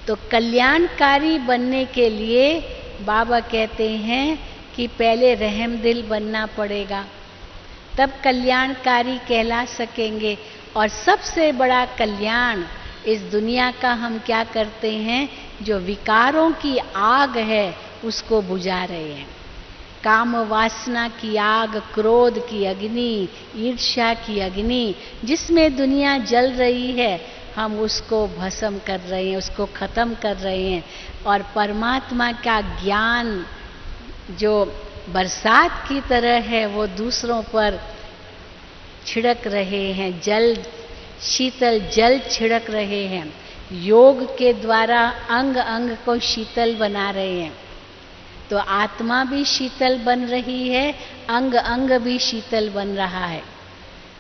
तो कल्याणकारी बनने के लिए बाबा कहते हैं कि पहले रहम दिल बनना पड़ेगा, तब कल्याणकारी कहला सकेंगे। और सबसे बड़ा कल्याण इस दुनिया का हम क्या करते हैं? जो विकारों की आग है उसको बुझा रहे हैं। काम वासना की आग, क्रोध की अग्नि, ईर्ष्या की अग्नि, जिसमें दुनिया जल रही है, हम उसको भस्म कर रहे हैं, उसको खत्म कर रहे हैं। और परमात्मा का ज्ञान जो बरसात की तरह है वो दूसरों पर छिड़क रहे हैं। जल, शीतल जल छिड़क रहे हैं। योग के द्वारा अंग अंग को शीतल बना रहे हैं। तो आत्मा भी शीतल बन रही है, अंग अंग भी शीतल बन रहा है।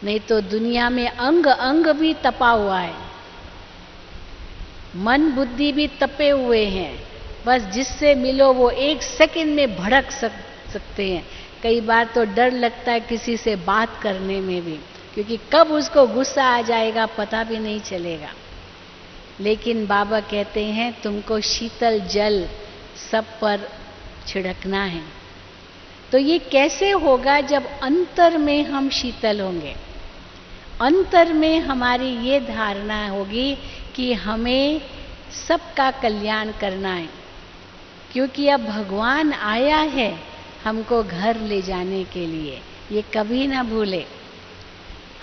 नहीं तो दुनिया में अंग अंग भी तपा हुआ है, मन बुद्धि भी तपे हुए हैं। बस जिससे मिलो वो एक सेकंड में भड़क सकते हैं। कई बार तो डर लगता है किसी से बात करने में भी, क्योंकि कब उसको गुस्सा आ जाएगा पता भी नहीं चलेगा। लेकिन बाबा कहते हैं तुमको शीतल जल सब पर छिड़कना है। तो ये कैसे होगा? जब अंतर में हम शीतल होंगे। अंतर में हमारी ये धारणा होगी कि हमें सबका कल्याण करना है, क्योंकि अब भगवान आया है हमको घर ले जाने के लिए। ये कभी ना भूले।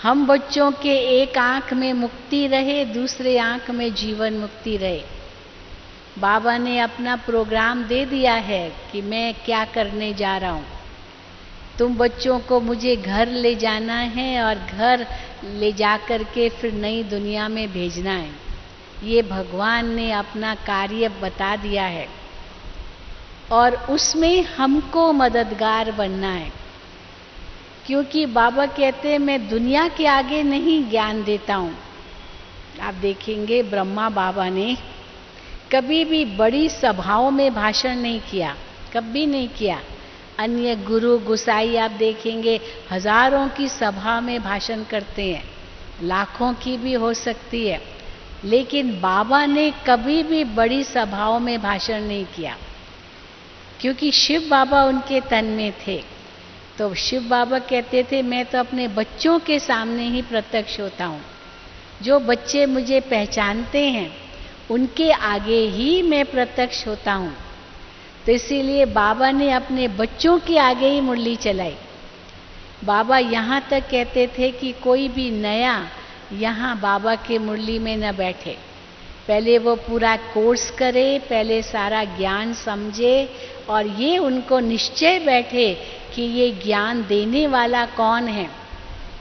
हम बच्चों के एक आंख में मुक्ति रहे, दूसरे आंख में जीवन मुक्ति रहे। बाबा ने अपना प्रोग्राम दे दिया है कि मैं क्या करने जा रहा हूँ। तुम बच्चों को मुझे घर ले जाना है और घर ले जाकर के फिर नई दुनिया में भेजना है। ये भगवान ने अपना कार्य बता दिया है और उसमें हमको मददगार बनना है। क्योंकि बाबा कहते हैं मैं दुनिया के आगे नहीं ज्ञान देता हूँ। आप देखेंगे ब्रह्मा बाबा ने कभी भी बड़ी सभाओं में भाषण नहीं किया, कभी नहीं किया। अन्य गुरु गुसाई आप देखेंगे हजारों की सभा में भाषण करते हैं, लाखों की भी हो सकती है, लेकिन बाबा ने कभी भी बड़ी सभाओं में भाषण नहीं किया, क्योंकि शिव बाबा उनके तन में थे। तो शिव बाबा कहते थे मैं तो अपने बच्चों के सामने ही प्रत्यक्ष होता हूँ। जो बच्चे मुझे पहचानते हैं उनके आगे ही मैं प्रत्यक्ष होता हूँ। तो इसीलिए बाबा ने अपने बच्चों के आगे ही मुरली चलाई। बाबा यहाँ तक कहते थे कि कोई भी नया यहाँ बाबा के मुरली में न बैठे, पहले वो पूरा कोर्स करे, पहले सारा ज्ञान समझे और ये उनको निश्चय बैठे कि ये ज्ञान देने वाला कौन है।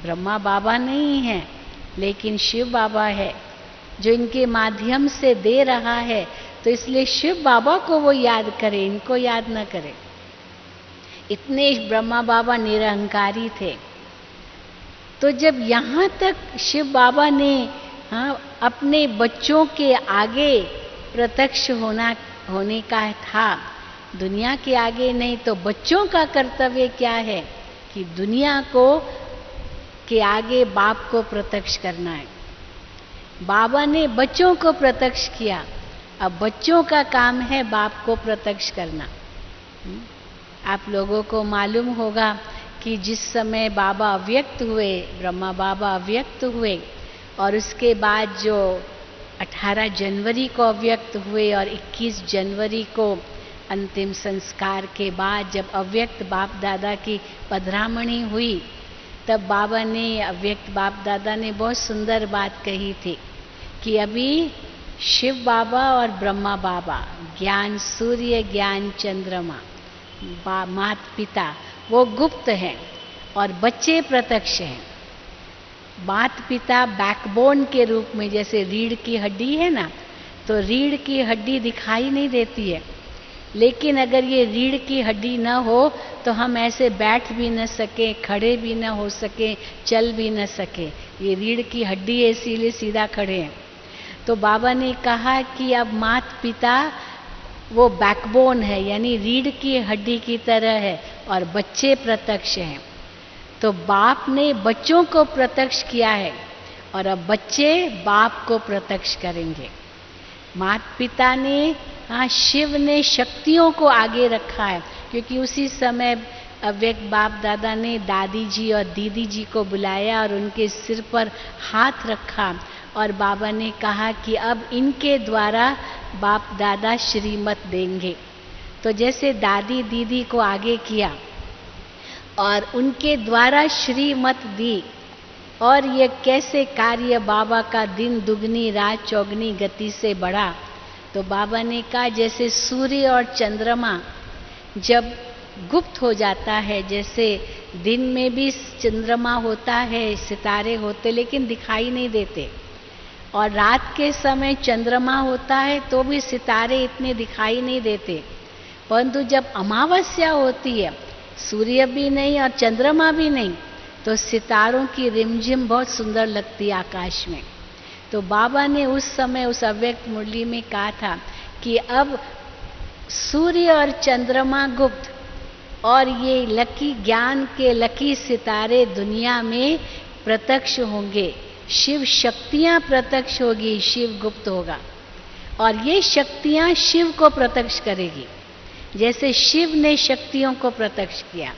ब्रह्मा बाबा नहीं है, लेकिन शिव बाबा है जो इनके माध्यम से दे रहा है। तो इसलिए शिव बाबा को वो याद करे, इनको याद न करे। इतने ब्रह्मा बाबा निरहंकारी थे। तो जब यहाँ तक शिव बाबा ने अपने बच्चों के आगे प्रत्यक्ष होने का था, दुनिया के आगे नहीं, तो बच्चों का कर्तव्य क्या है कि दुनिया के आगे बाप को प्रत्यक्ष करना है। बाबा ने बच्चों को प्रत्यक्ष किया, अब बच्चों का काम है बाप को प्रत्यक्ष करना। आप लोगों को मालूम होगा कि जिस समय बाबा अव्यक्त हुए, ब्रह्मा बाबा अव्यक्त हुए, और उसके बाद जो 18 जनवरी को अव्यक्त हुए और 21 जनवरी को अंतिम संस्कार के बाद जब अव्यक्त बाप दादा की पधरामणी हुई, तब बाबा ने, अव्यक्त बाप दादा ने बहुत सुंदर बात कही थी कि अभी शिव बाबा और ब्रह्मा बाबा, ज्ञान सूर्य ज्ञान चंद्रमा, मात पिता वो गुप्त हैं और बच्चे प्रत्यक्ष हैं। मात पिता बैकबोन के रूप में, जैसे रीढ़ की हड्डी है ना, तो रीढ़ की हड्डी दिखाई नहीं देती है। लेकिन अगर ये रीढ़ की हड्डी न हो तो हम ऐसे बैठ भी न सके, खड़े भी न हो सके, चल भी न सके। ये रीढ़ की हड्डी है, इसीलिए सीधा खड़े हैं। तो बाबा ने कहा कि अब माता पिता वो बैकबोन है, यानी रीढ़ की हड्डी की तरह है, और बच्चे प्रत्यक्ष हैं। तो बाप ने बच्चों को प्रत्यक्ष किया है और अब बच्चे बाप को प्रत्यक्ष करेंगे। माता पिता ने, शिव ने शक्तियों को आगे रखा है, क्योंकि उसी समय अव्यक्त बाप दादा ने दादी जी और दीदी जी को बुलाया और उनके सिर पर हाथ रखा और बाबा ने कहा कि अब इनके द्वारा बाप दादा श्रीमत देंगे। तो जैसे दादी दीदी को आगे किया और उनके द्वारा श्रीमत दी, और ये कैसे कार्य बाबा का दिन दुगनी रात चौगनी गति से बढ़ा। तो बाबा ने कहा जैसे सूर्य और चंद्रमा जब गुप्त हो जाता है, जैसे दिन में भी चंद्रमा होता है, सितारे होते लेकिन दिखाई नहीं देते, और रात के समय चंद्रमा होता है तो भी सितारे इतने दिखाई नहीं देते, परंतु जब अमावस्या होती है, सूर्य भी नहीं और चंद्रमा भी नहीं, तो सितारों की रिमझिम बहुत सुंदर लगती है आकाश में। तो बाबा ने उस समय उस अव्यक्त मुरली में कहा था कि अब सूर्य और चंद्रमा गुप्त और ये लकी ज्ञान के लकी सितारे दुनिया में प्रत्यक्ष होंगे, शिव शक्तियां प्रत्यक्ष होगी, शिव गुप्त होगा, और ये शक्तियां शिव को प्रत्यक्ष करेगी, जैसे शिव ने शक्तियों को प्रत्यक्ष किया।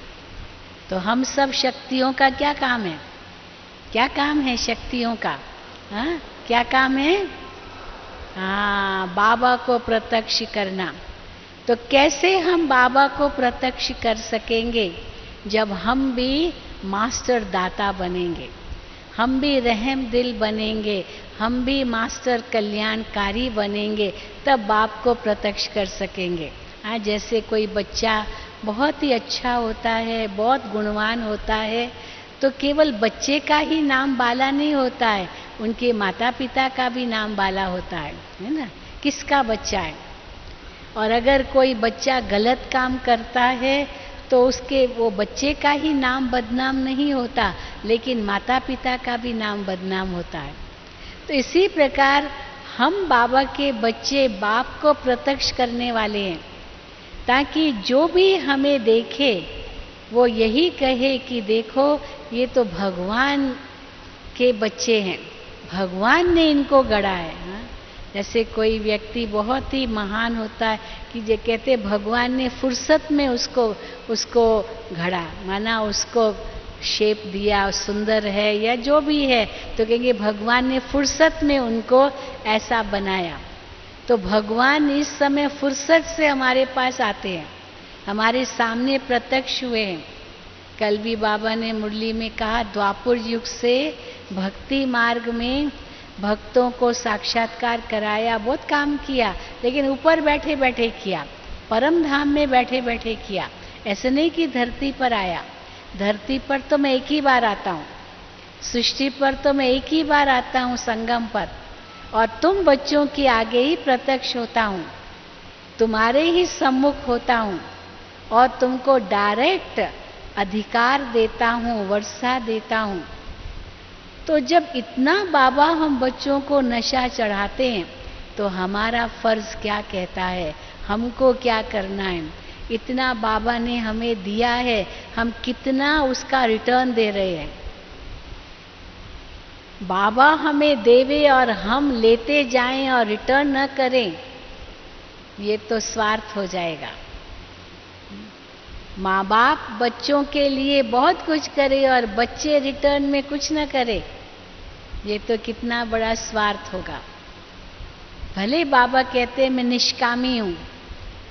तो हम सब शक्तियों का क्या काम है? क्या काम है शक्तियों का? हाँ, क्या काम है? हाँ, बाबा को प्रत्यक्ष करना। तो कैसे हम बाबा को प्रत्यक्ष कर सकेंगे? जब हम भी मास्टर दाता बनेंगे, हम भी रहम दिल बनेंगे, हम भी मास्टर कल्याणकारी बनेंगे, तब बाप को प्रत्यक्ष कर सकेंगे। हाँ, जैसे कोई बच्चा बहुत ही अच्छा होता है, बहुत गुणवान होता है, तो केवल बच्चे का ही नाम बाला नहीं होता है, उनके माता पिता का भी नाम बाला होता है ना? किसका बच्चा है? और अगर कोई बच्चा गलत काम करता है तो उसके वो बच्चे का ही नाम बदनाम नहीं होता, लेकिन माता पिता का भी नाम बदनाम होता है। तो इसी प्रकार हम बाबा के बच्चे बाप को प्रत्यक्ष करने वाले हैं, ताकि जो भी हमें देखे वो यही कहे कि देखो ये तो भगवान के बच्चे हैं, भगवान ने इनको गढ़ा है। हाँ? जैसे कोई व्यक्ति बहुत ही महान होता है कि जो कहते भगवान ने फुर्सत में उसको घड़ा, माना उसको शेप दिया, सुंदर है या जो भी है, तो कहेंगे भगवान ने फुर्सत में उनको ऐसा बनाया। तो भगवान इस समय फुर्सत से हमारे पास आते हैं, हमारे सामने प्रत्यक्ष हुए हैं। कल भी बाबा ने मुरली में कहा द्वापर युग से भक्ति मार्ग में भक्तों को साक्षात्कार कराया, बहुत काम किया, लेकिन ऊपर बैठे बैठे किया, परम धाम में बैठे बैठे किया। ऐसे नहीं कि धरती पर आया, धरती पर तो मैं एक ही बार आता हूँ, सृष्टि पर तो मैं एक ही बार आता हूँ संगम पर, और तुम बच्चों के आगे ही प्रत्यक्ष होता हूँ, तुम्हारे ही सम्मुख होता हूँ और तुमको डायरेक्ट अधिकार देता हूँ, वर्षा देता हूँ। तो जब इतना बाबा हम बच्चों को नशा चढ़ाते हैं तो हमारा फर्ज क्या कहता है, हमको क्या करना है? इतना बाबा ने हमें दिया है, हम कितना उसका रिटर्न दे रहे हैं? बाबा हमें देवे और हम लेते जाएं और रिटर्न न करें, ये तो स्वार्थ हो जाएगा। माँ बाप बच्चों के लिए बहुत कुछ करे और बच्चे रिटर्न में कुछ न करे, ये तो कितना बड़ा स्वार्थ होगा। भले बाबा कहते हैं मैं निष्कामी हूँ,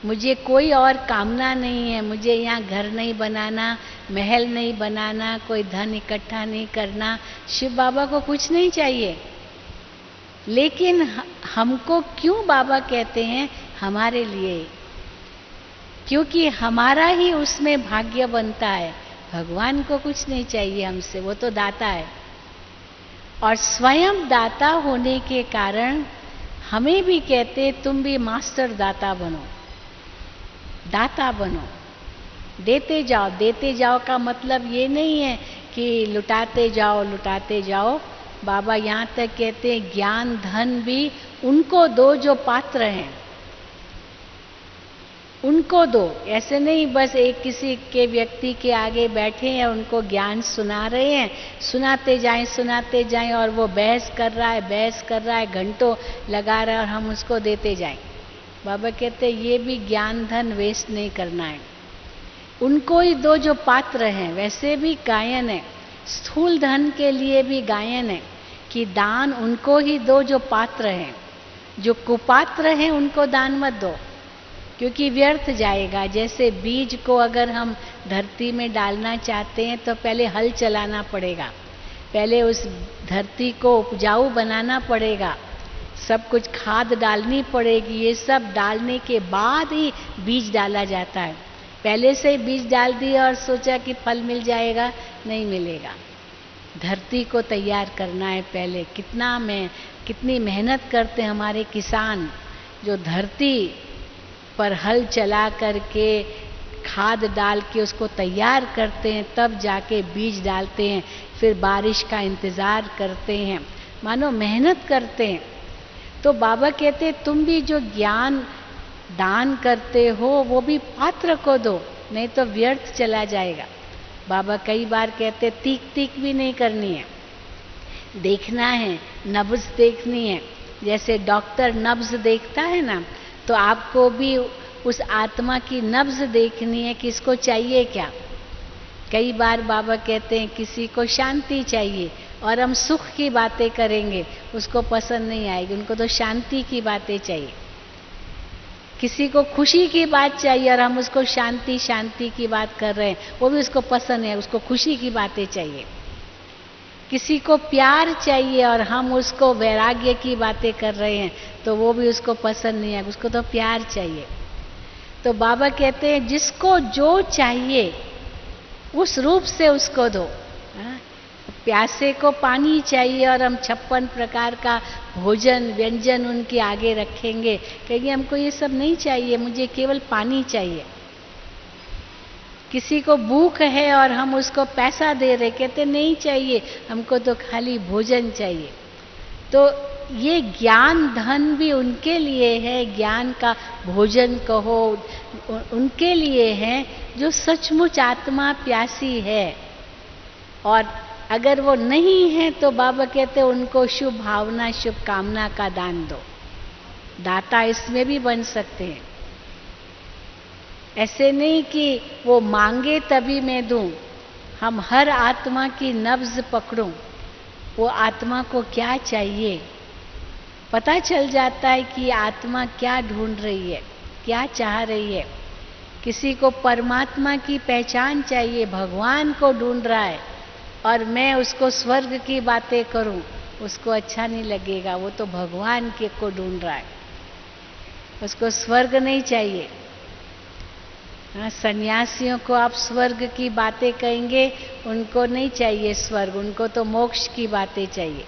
मुझे कोई और कामना नहीं है, मुझे यहाँ घर नहीं बनाना, महल नहीं बनाना, कोई धन इकट्ठा नहीं करना, शिव बाबा को कुछ नहीं चाहिए। लेकिन हमको क्यों बाबा कहते हैं? हमारे लिए, क्योंकि हमारा ही उसमें भाग्य बनता है। भगवान को कुछ नहीं चाहिए हमसे, वो तो दाता है, और स्वयं दाता होने के कारण हमें भी कहते तुम भी मास्टर दाता बनो, दाता बनो, देते जाओ। देते जाओ का मतलब ये नहीं है कि लुटाते जाओ लुटाते जाओ। बाबा यहाँ तक कहते हैं ज्ञान धन भी उनको दो जो पात्र हैं, उनको दो। ऐसे नहीं बस एक किसी के व्यक्ति के आगे बैठे हैं, उनको ज्ञान सुना रहे हैं, सुनाते जाएं और वो बहस कर रहा है, घंटों लगा रहा है और हम उसको देते जाएं। बाबा कहते हैं ये भी ज्ञान धन वेस्ट नहीं करना है, उनको ही दो जो पात्र हैं। वैसे भी गायन है, स्थूल धन के लिए भी गायन है कि दान उनको ही दो जो पात्र हैं, जो कुपात्र हैं उनको दान मत दो, क्योंकि व्यर्थ जाएगा। जैसे बीज को अगर हम धरती में डालना चाहते हैं तो पहले हल चलाना पड़ेगा, पहले उस धरती को उपजाऊ बनाना पड़ेगा, सब कुछ खाद डालनी पड़ेगी। ये सब डालने के बाद ही बीज डाला जाता है। पहले से ही बीज डाल दिया और सोचा कि फल मिल जाएगा, नहीं मिलेगा। धरती को तैयार करना है पहले। कितनी मेहनत करते हैं हमारे किसान, जो धरती पर हल चला करके खाद डाल के उसको तैयार करते हैं, तब जाके बीज डालते हैं, फिर बारिश का इंतज़ार करते हैं, मानो मेहनत करते हैं। तो बाबा कहते तुम भी जो ज्ञान दान करते हो वो भी पात्र को दो, नहीं तो व्यर्थ चला जाएगा। बाबा कई बार कहते तीक भी नहीं करनी है, देखना है, नब्ज देखनी है। जैसे डॉक्टर नब्ज देखता है ना, तो आपको भी उस आत्मा की नब्ज देखनी है कि इसको चाहिए क्या। कई बार बाबा कहते हैं किसी को शांति चाहिए और हम सुख की बातें करेंगे, उसको पसंद नहीं आएगी, उनको तो शांति की बातें चाहिए। किसी को खुशी की बात चाहिए और हम उसको शांति की बात कर रहे हैं, वो भी उसको पसंद है, उसको खुशी की बातें चाहिए। किसी को प्यार चाहिए और हम उसको वैराग्य की बातें कर रहे हैं, तो वो भी उसको पसंद नहीं है, उसको तो प्यार चाहिए। तो बाबा कहते हैं जिसको जो चाहिए उस रूप से उसको दो। प्यासे को पानी चाहिए और हम 56 प्रकार का भोजन व्यंजन उनके आगे रखेंगे, कहेंगे हमको ये सब नहीं चाहिए, मुझे केवल पानी चाहिए। किसी को भूख है और हम उसको पैसा दे रहे, कहते नहीं चाहिए, हमको तो खाली भोजन चाहिए। तो ये ज्ञान धन भी उनके लिए है, ज्ञान का भोजन कहो उनके लिए है जो सचमुच आत्मा प्यासी है। और अगर वो नहीं है तो बाबा कहते उनको शुभ भावना शुभ कामना का दान दो। दाता इसमें भी बन सकते हैं, ऐसे नहीं कि वो मांगे तभी मैं दूं। हम हर आत्मा की नब्ज पकड़ूं, वो आत्मा को क्या चाहिए, पता चल जाता है कि आत्मा क्या ढूंढ रही है, क्या चाह रही है। किसी को परमात्मा की पहचान चाहिए, भगवान को ढूंढ रहा है और मैं उसको स्वर्ग की बातें करूं, उसको अच्छा नहीं लगेगा, वो तो भगवान के को ढूंढ रहा है, उसको स्वर्ग नहीं चाहिए। सन्यासियों को आप स्वर्ग की बातें कहेंगे, उनको नहीं चाहिए स्वर्ग, उनको तो मोक्ष की बातें चाहिए।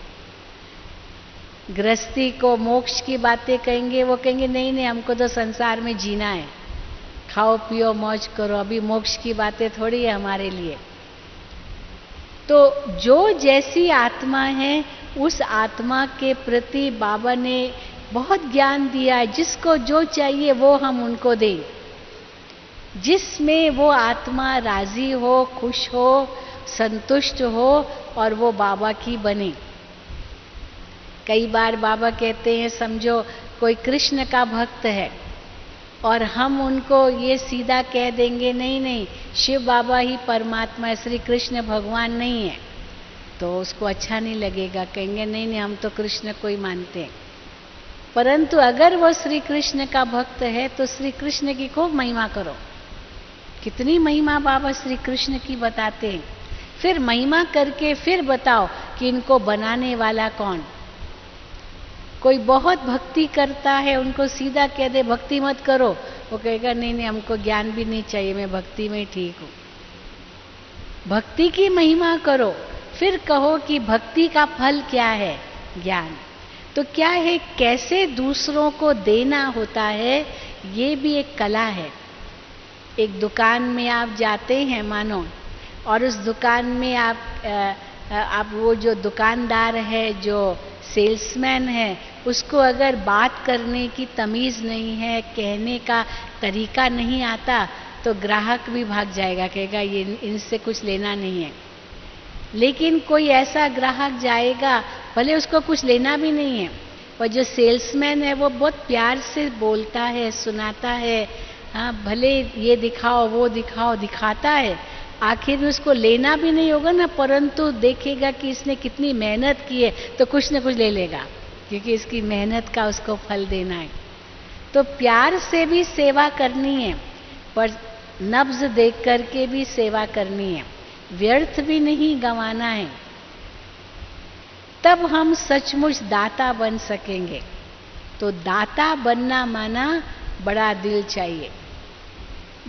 गृहस्थी को मोक्ष की बातें कहेंगे, वो कहेंगे नहीं नहीं हमको तो संसार में जीना है, खाओ पियो मौज करो, अभी मोक्ष की बातें थोड़ी है हमारे लिए। तो जो जैसी आत्मा है उस आत्मा के प्रति बाबा ने बहुत ज्ञान दिया है, जिसको जो चाहिए वो हम उनको दें, जिसमें वो आत्मा राजी हो, खुश हो, संतुष्ट हो और वो बाबा की बने। कई बार बाबा कहते हैं समझो कोई कृष्ण का भक्त है और हम उनको ये सीधा कह देंगे नहीं नहीं शिव बाबा ही परमात्मा है, श्री कृष्ण भगवान नहीं है, तो उसको अच्छा नहीं लगेगा, कहेंगे नहीं नहीं हम तो कृष्ण को ही मानते हैं। परंतु अगर वो श्री कृष्ण का भक्त है तो श्री कृष्ण की खूब महिमा करो। कितनी महिमा बाबा श्री कृष्ण की बताते हैं, फिर महिमा करके फिर बताओ कि इनको बनाने वाला कौन। कोई बहुत भक्ति करता है, उनको सीधा कह दे भक्ति मत करो, वो कहेगा नहीं नहीं हमको ज्ञान भी नहीं चाहिए, मैं भक्ति में ठीक हूँ। भक्ति की महिमा करो, फिर कहो कि भक्ति का फल क्या है, ज्ञान। तो क्या है, कैसे दूसरों को देना होता है, ये भी एक कला है। एक दुकान में आप जाते हैं मानो, और उस दुकान में आप वो जो दुकानदार है, जो सेल्समैन है, उसको अगर बात करने की तमीज़ नहीं है, कहने का तरीका नहीं आता, तो ग्राहक भी भाग जाएगा, कहेगा ये इनसे कुछ लेना नहीं है। लेकिन कोई ऐसा ग्राहक जाएगा, भले उसको कुछ लेना भी नहीं है, पर जो सेल्समैन है वो बहुत प्यार से बोलता है, सुनाता है, हाँ भले ये दिखाओ वो दिखाओ, दिखाता है, आखिर में उसको लेना भी नहीं होगा ना, परंतु देखेगा कि इसने कितनी मेहनत की है, तो कुछ न कुछ ले लेगा, क्योंकि इसकी मेहनत का उसको फल देना है। तो प्यार से भी सेवा करनी है, पर नब्ज देख करके भी सेवा करनी है, व्यर्थ भी नहीं गंवाना है। तब हम सचमुच दाता बन सकेंगे। तो दाता बनना माना बड़ा दिल चाहिए।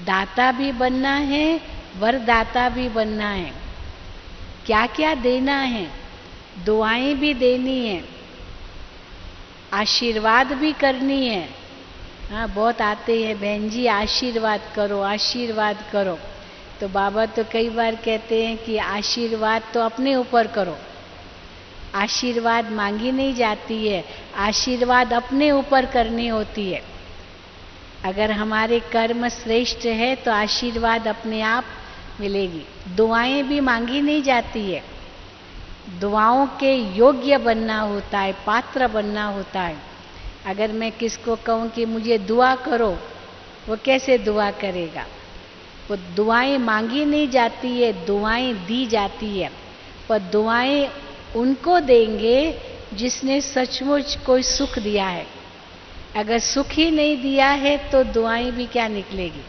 दाता भी बनना है, वरदाता भी बनना है। क्या क्या देना है? दुआएं भी देनी है, आशीर्वाद भी करनी है। हाँ, बहुत आते हैं, बहन जी आशीर्वाद करो, आशीर्वाद करो। तो बाबा तो कई बार कहते हैं कि आशीर्वाद तो अपने ऊपर करो, आशीर्वाद मांगी नहीं जाती है, आशीर्वाद अपने ऊपर करनी होती है। अगर हमारे कर्म श्रेष्ठ है तो आशीर्वाद अपने आप मिलेगी। दुआएं भी मांगी नहीं जाती है, दुआओं के योग्य बनना होता है, पात्र बनना होता है। अगर मैं किसको कहूँ कि मुझे दुआ करो, वो कैसे दुआ करेगा? वो दुआएं मांगी नहीं जाती है, दुआएं दी जाती है। पर दुआएं उनको देंगे जिसने सचमुच कोई सुख दिया है। अगर सुख ही नहीं दिया है तो दुआएं भी क्या निकलेगी।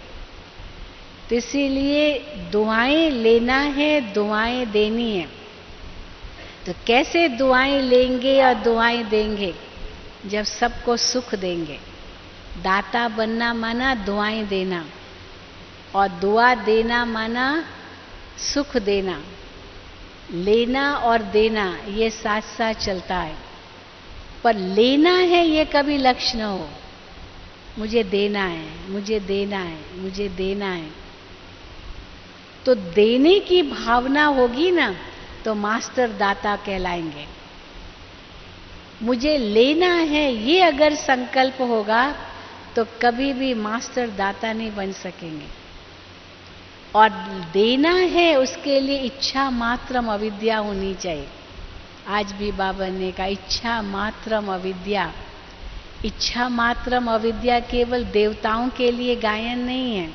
तो इसीलिए दुआएं लेना है, दुआएं देनी है। तो कैसे दुआएं लेंगे और दुआएं देंगे? जब सबको सुख देंगे। दाता बनना माना दुआएं देना, और दुआ देना माना सुख देना। लेना और देना ये साथ साथ चलता है। पर लेना है ये कभी लक्ष्य न हो, मुझे देना है, मुझे देना है, मुझे देना है। तो देने की भावना होगी ना, तो मास्टर दाता कहलाएंगे। मुझे लेना है ये अगर संकल्प होगा तो कभी भी मास्टर दाता नहीं बन सकेंगे। और देना है उसके लिए इच्छा मात्रम अविद्या होनी चाहिए। आज भी बाबा ने कहा इच्छा मात्रम अविद्या। इच्छा मात्रम अविद्या केवल देवताओं के लिए गायन नहीं है,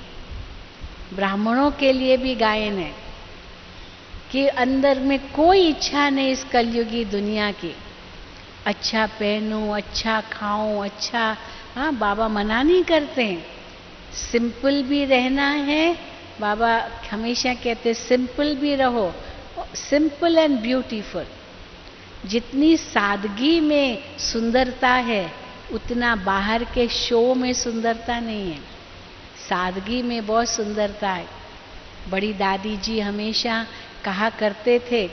ब्राह्मणों के लिए भी गायन है कि अंदर में कोई इच्छा नहीं इस कलयुगी दुनिया की। अच्छा पहनूं, अच्छा खाऊं, अच्छा, हाँ बाबा मना नहीं करते हैं। सिंपल भी रहना है, बाबा हमेशा कहते सिंपल भी रहो, सिंपल एंड ब्यूटीफुल। जितनी सादगी में सुंदरता है उतना बाहर के शो में सुंदरता नहीं है। सादगी में बहुत सुंदरता है। बड़ी दादी जी हमेशा कहा करते थे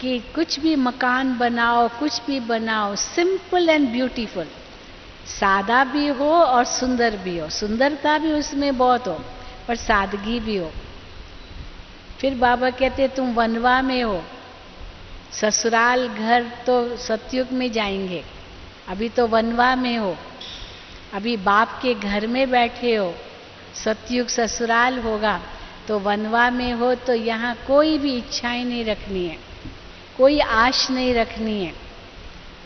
कि कुछ भी मकान बनाओ, कुछ भी बनाओ, सिंपल एंड ब्यूटीफुल। सादा भी हो और सुंदर भी हो, सुंदरता भी उसमें बहुत हो पर सादगी भी हो। फिर बाबा कहते तुम वनवा में हो, ससुराल घर तो सतयुग में जाएंगे, अभी तो वनवा में हो, अभी बाप के घर में बैठे हो, सतयुग ससुराल होगा। तो वनवा में हो तो यहाँ कोई भी इच्छाएं नहीं रखनी है, कोई आश नहीं रखनी है।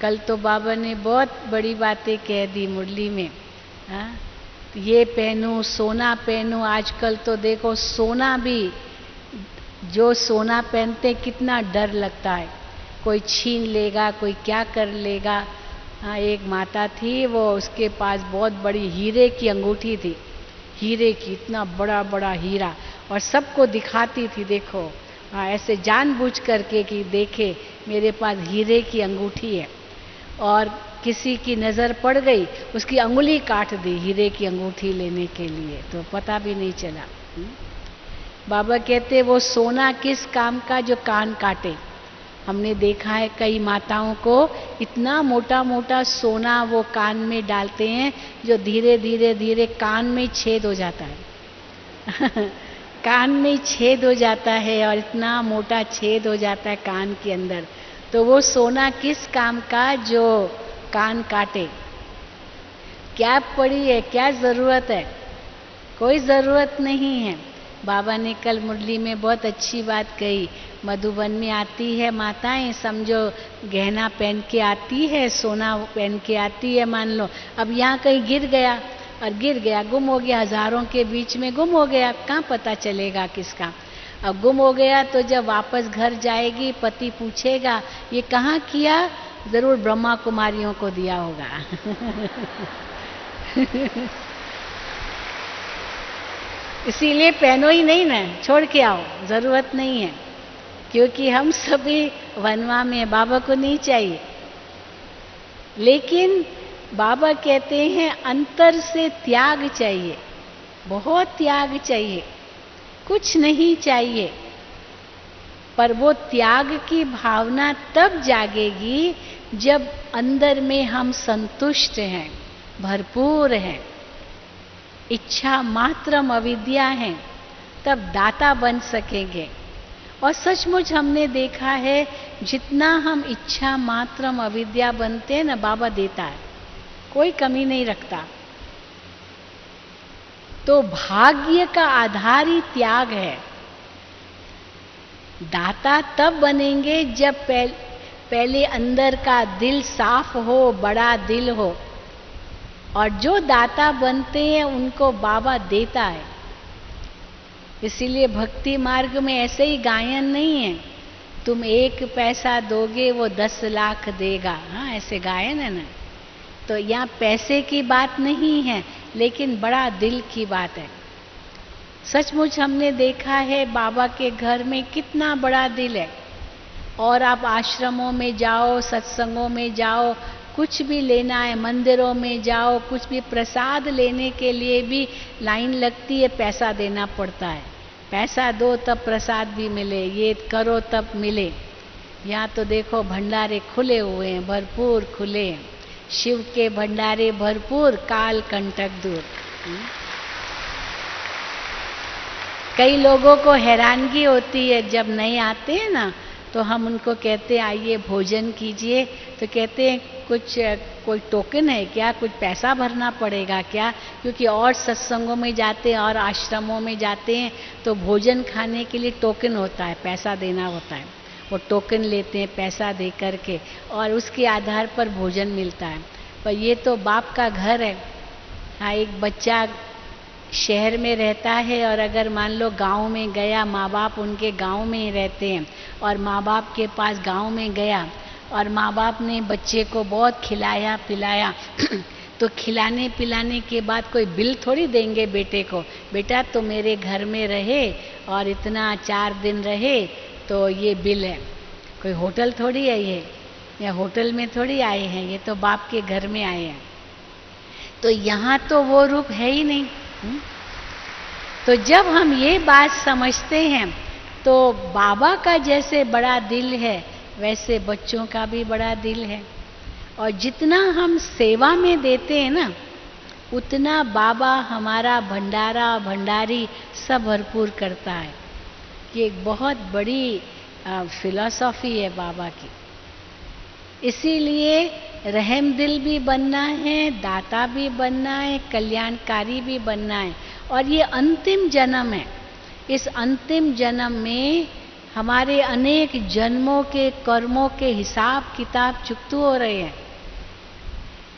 कल तो बाबा ने बहुत बड़ी बातें कह दी मुरली में। हाँ, ये पहनूं, सोना पहनूं। आजकल तो देखो सोना भी, जो सोना पहनते कितना डर लगता है, कोई छीन लेगा, कोई क्या कर लेगा। हाँ, एक माता थी, वो उसके पास बहुत बड़ी हीरे की अंगूठी थी, हीरे की, इतना बड़ा बड़ा हीरा, और सबको दिखाती थी, देखो हाँ, ऐसे जानबूझ करके कि देखे मेरे पास हीरे की अंगूठी है। और किसी की नज़र पड़ गई, उसकी अंगुली काट दी हीरे की अंगूठी लेने के लिए, तो पता भी नहीं चला। बाबा कहते वो सोना किस काम का जो कान काटे। हमने देखा है कई माताओं को इतना मोटा मोटा सोना वो कान में डालते हैं जो धीरे धीरे धीरे कान में छेद हो जाता है कान में छेद हो जाता है और इतना मोटा छेद हो जाता है कान के अंदर। तो वो सोना किस काम का जो कान काटे? क्या पड़ी है, क्या जरूरत है? कोई जरूरत नहीं है। बाबा ने कल मुरली में बहुत अच्छी बात कही, मधुबन में आती है माताएं, समझो गहना पहन के आती है, सोना पहन के आती है मान लो, अब यहाँ कहीं गिर गया और गिर गया, गुम हो गया, हजारों के बीच में गुम हो गया, कहाँ पता चलेगा किसका? अब गुम हो गया तो जब वापस घर जाएगी पति पूछेगा ये कहाँ किया? जरूर ब्रह्मा कुमारियों को दिया होगा इसीलिए पहनो ही नहीं ना, छोड़ के आओ, जरूरत नहीं है, क्योंकि हम सभी वनवा में, बाबा को नहीं चाहिए। लेकिन बाबा कहते हैं अंतर से त्याग चाहिए, बहुत त्याग चाहिए, कुछ नहीं चाहिए। पर वो त्याग की भावना तब जागेगी जब अंदर में हम संतुष्ट हैं, भरपूर हैं, इच्छा मात्रम अविद्या है, तब दाता बन सकेंगे। और सचमुच हमने देखा है जितना हम इच्छा मात्रम अविद्या बनते हैं ना, बाबा देता है, कोई कमी नहीं रखता। तो भाग्य का आधार ही त्याग है। दाता तब बनेंगे जब पहले अंदर का दिल साफ हो, बड़ा दिल हो। और जो दाता बनते हैं उनको बाबा देता है। इसीलिए भक्ति मार्ग में ऐसे ही गायन नहीं है, तुम 1 पैसा दोगे वो 10 लाख देगा, हाँ ऐसे गायन है ना। तो यहाँ पैसे की बात नहीं है, लेकिन बड़ा दिल की बात है। सचमुच हमने देखा है बाबा के घर में कितना बड़ा दिल है। और आप आश्रमों में जाओ, सत्संगों में जाओ, कुछ भी लेना है, मंदिरों में जाओ, कुछ भी प्रसाद लेने के लिए भी लाइन लगती है, पैसा देना पड़ता है। पैसा दो तब प्रसाद भी मिले, ये करो तब मिले। यहाँ तो देखो भंडारे खुले हुए हैं, भरपूर खुले हैं, शिव के भंडारे भरपूर, काल कंटक दूर। कई लोगों को हैरानगी होती है जब नए आते हैं ना, तो हम उनको कहते हैं आइए भोजन कीजिए, तो कहते हैं कुछ कोई टोकन है क्या, कुछ पैसा भरना पड़ेगा क्या? क्योंकि और सत्संगों में जाते हैं और आश्रमों में जाते हैं तो भोजन खाने के लिए टोकन होता है, पैसा देना होता है। वो टोकन लेते हैं पैसा दे करके और उसके आधार पर भोजन मिलता है। पर ये तो बाप का घर है। हाँ, एक बच्चा शहर में रहता है और अगर मान लो गांव में गया, माँ बाप उनके गांव में ही रहते हैं, और माँ बाप के पास गांव में गया और माँ बाप ने बच्चे को बहुत खिलाया पिलाया तो खिलाने पिलाने के बाद कोई बिल थोड़ी देंगे बेटे को, बेटा तो मेरे घर में रहे और इतना 4 दिन रहे तो ये बिल है। कोई होटल थोड़ी है ये, या होटल में थोड़ी आए हैं, ये तो बाप के घर में आए हैं। तो यहाँ तो वो रूप है ही नहीं। तो जब हम ये बात समझते हैं तो बाबा का जैसे बड़ा दिल है वैसे बच्चों का भी बड़ा दिल है। और जितना हम सेवा में देते हैं ना, उतना बाबा हमारा भंडारा भंडारी सब भरपूर करता है। ये एक बहुत बड़ी फिलॉसफी है बाबा की। इसीलिए रहम दिल भी बनना है, दाता भी बनना है, कल्याणकारी भी बनना है। और ये अंतिम जन्म है। इस अंतिम जन्म में हमारे अनेक जन्मों के कर्मों के हिसाब किताब चुकतू हो रहे हैं।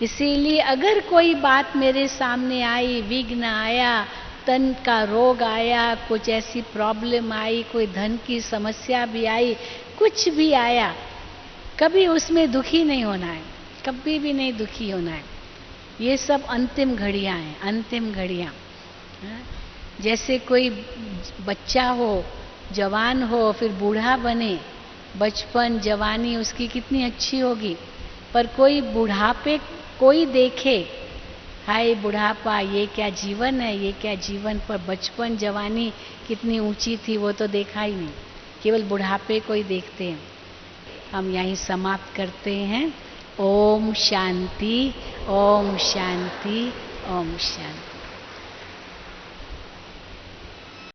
इसीलिए अगर कोई बात मेरे सामने आई, विघ्न आया, तन का रोग आया, कुछ ऐसी प्रॉब्लम आई, कोई धन की समस्या भी आई, कुछ भी आया, कभी उसमें दुखी नहीं होना है, कभी भी नहीं दुखी होना है। ये सब अंतिम घड़ियां हैं, अंतिम घड़ियां। जैसे कोई बच्चा हो, जवान हो, फिर बूढ़ा बने, बचपन जवानी उसकी कितनी अच्छी होगी। पर कोई बुढ़ापे कोई देखे, हाय बुढ़ापा, ये क्या जीवन है, ये क्या जीवन, पर बचपन जवानी कितनी ऊंची थी वो तो देखा ही नहीं, केवल बुढ़ापे को ही देखते हैं। हम यहीं समाप्त करते हैं। ओम शांति, ओम शांति, ओम शांति।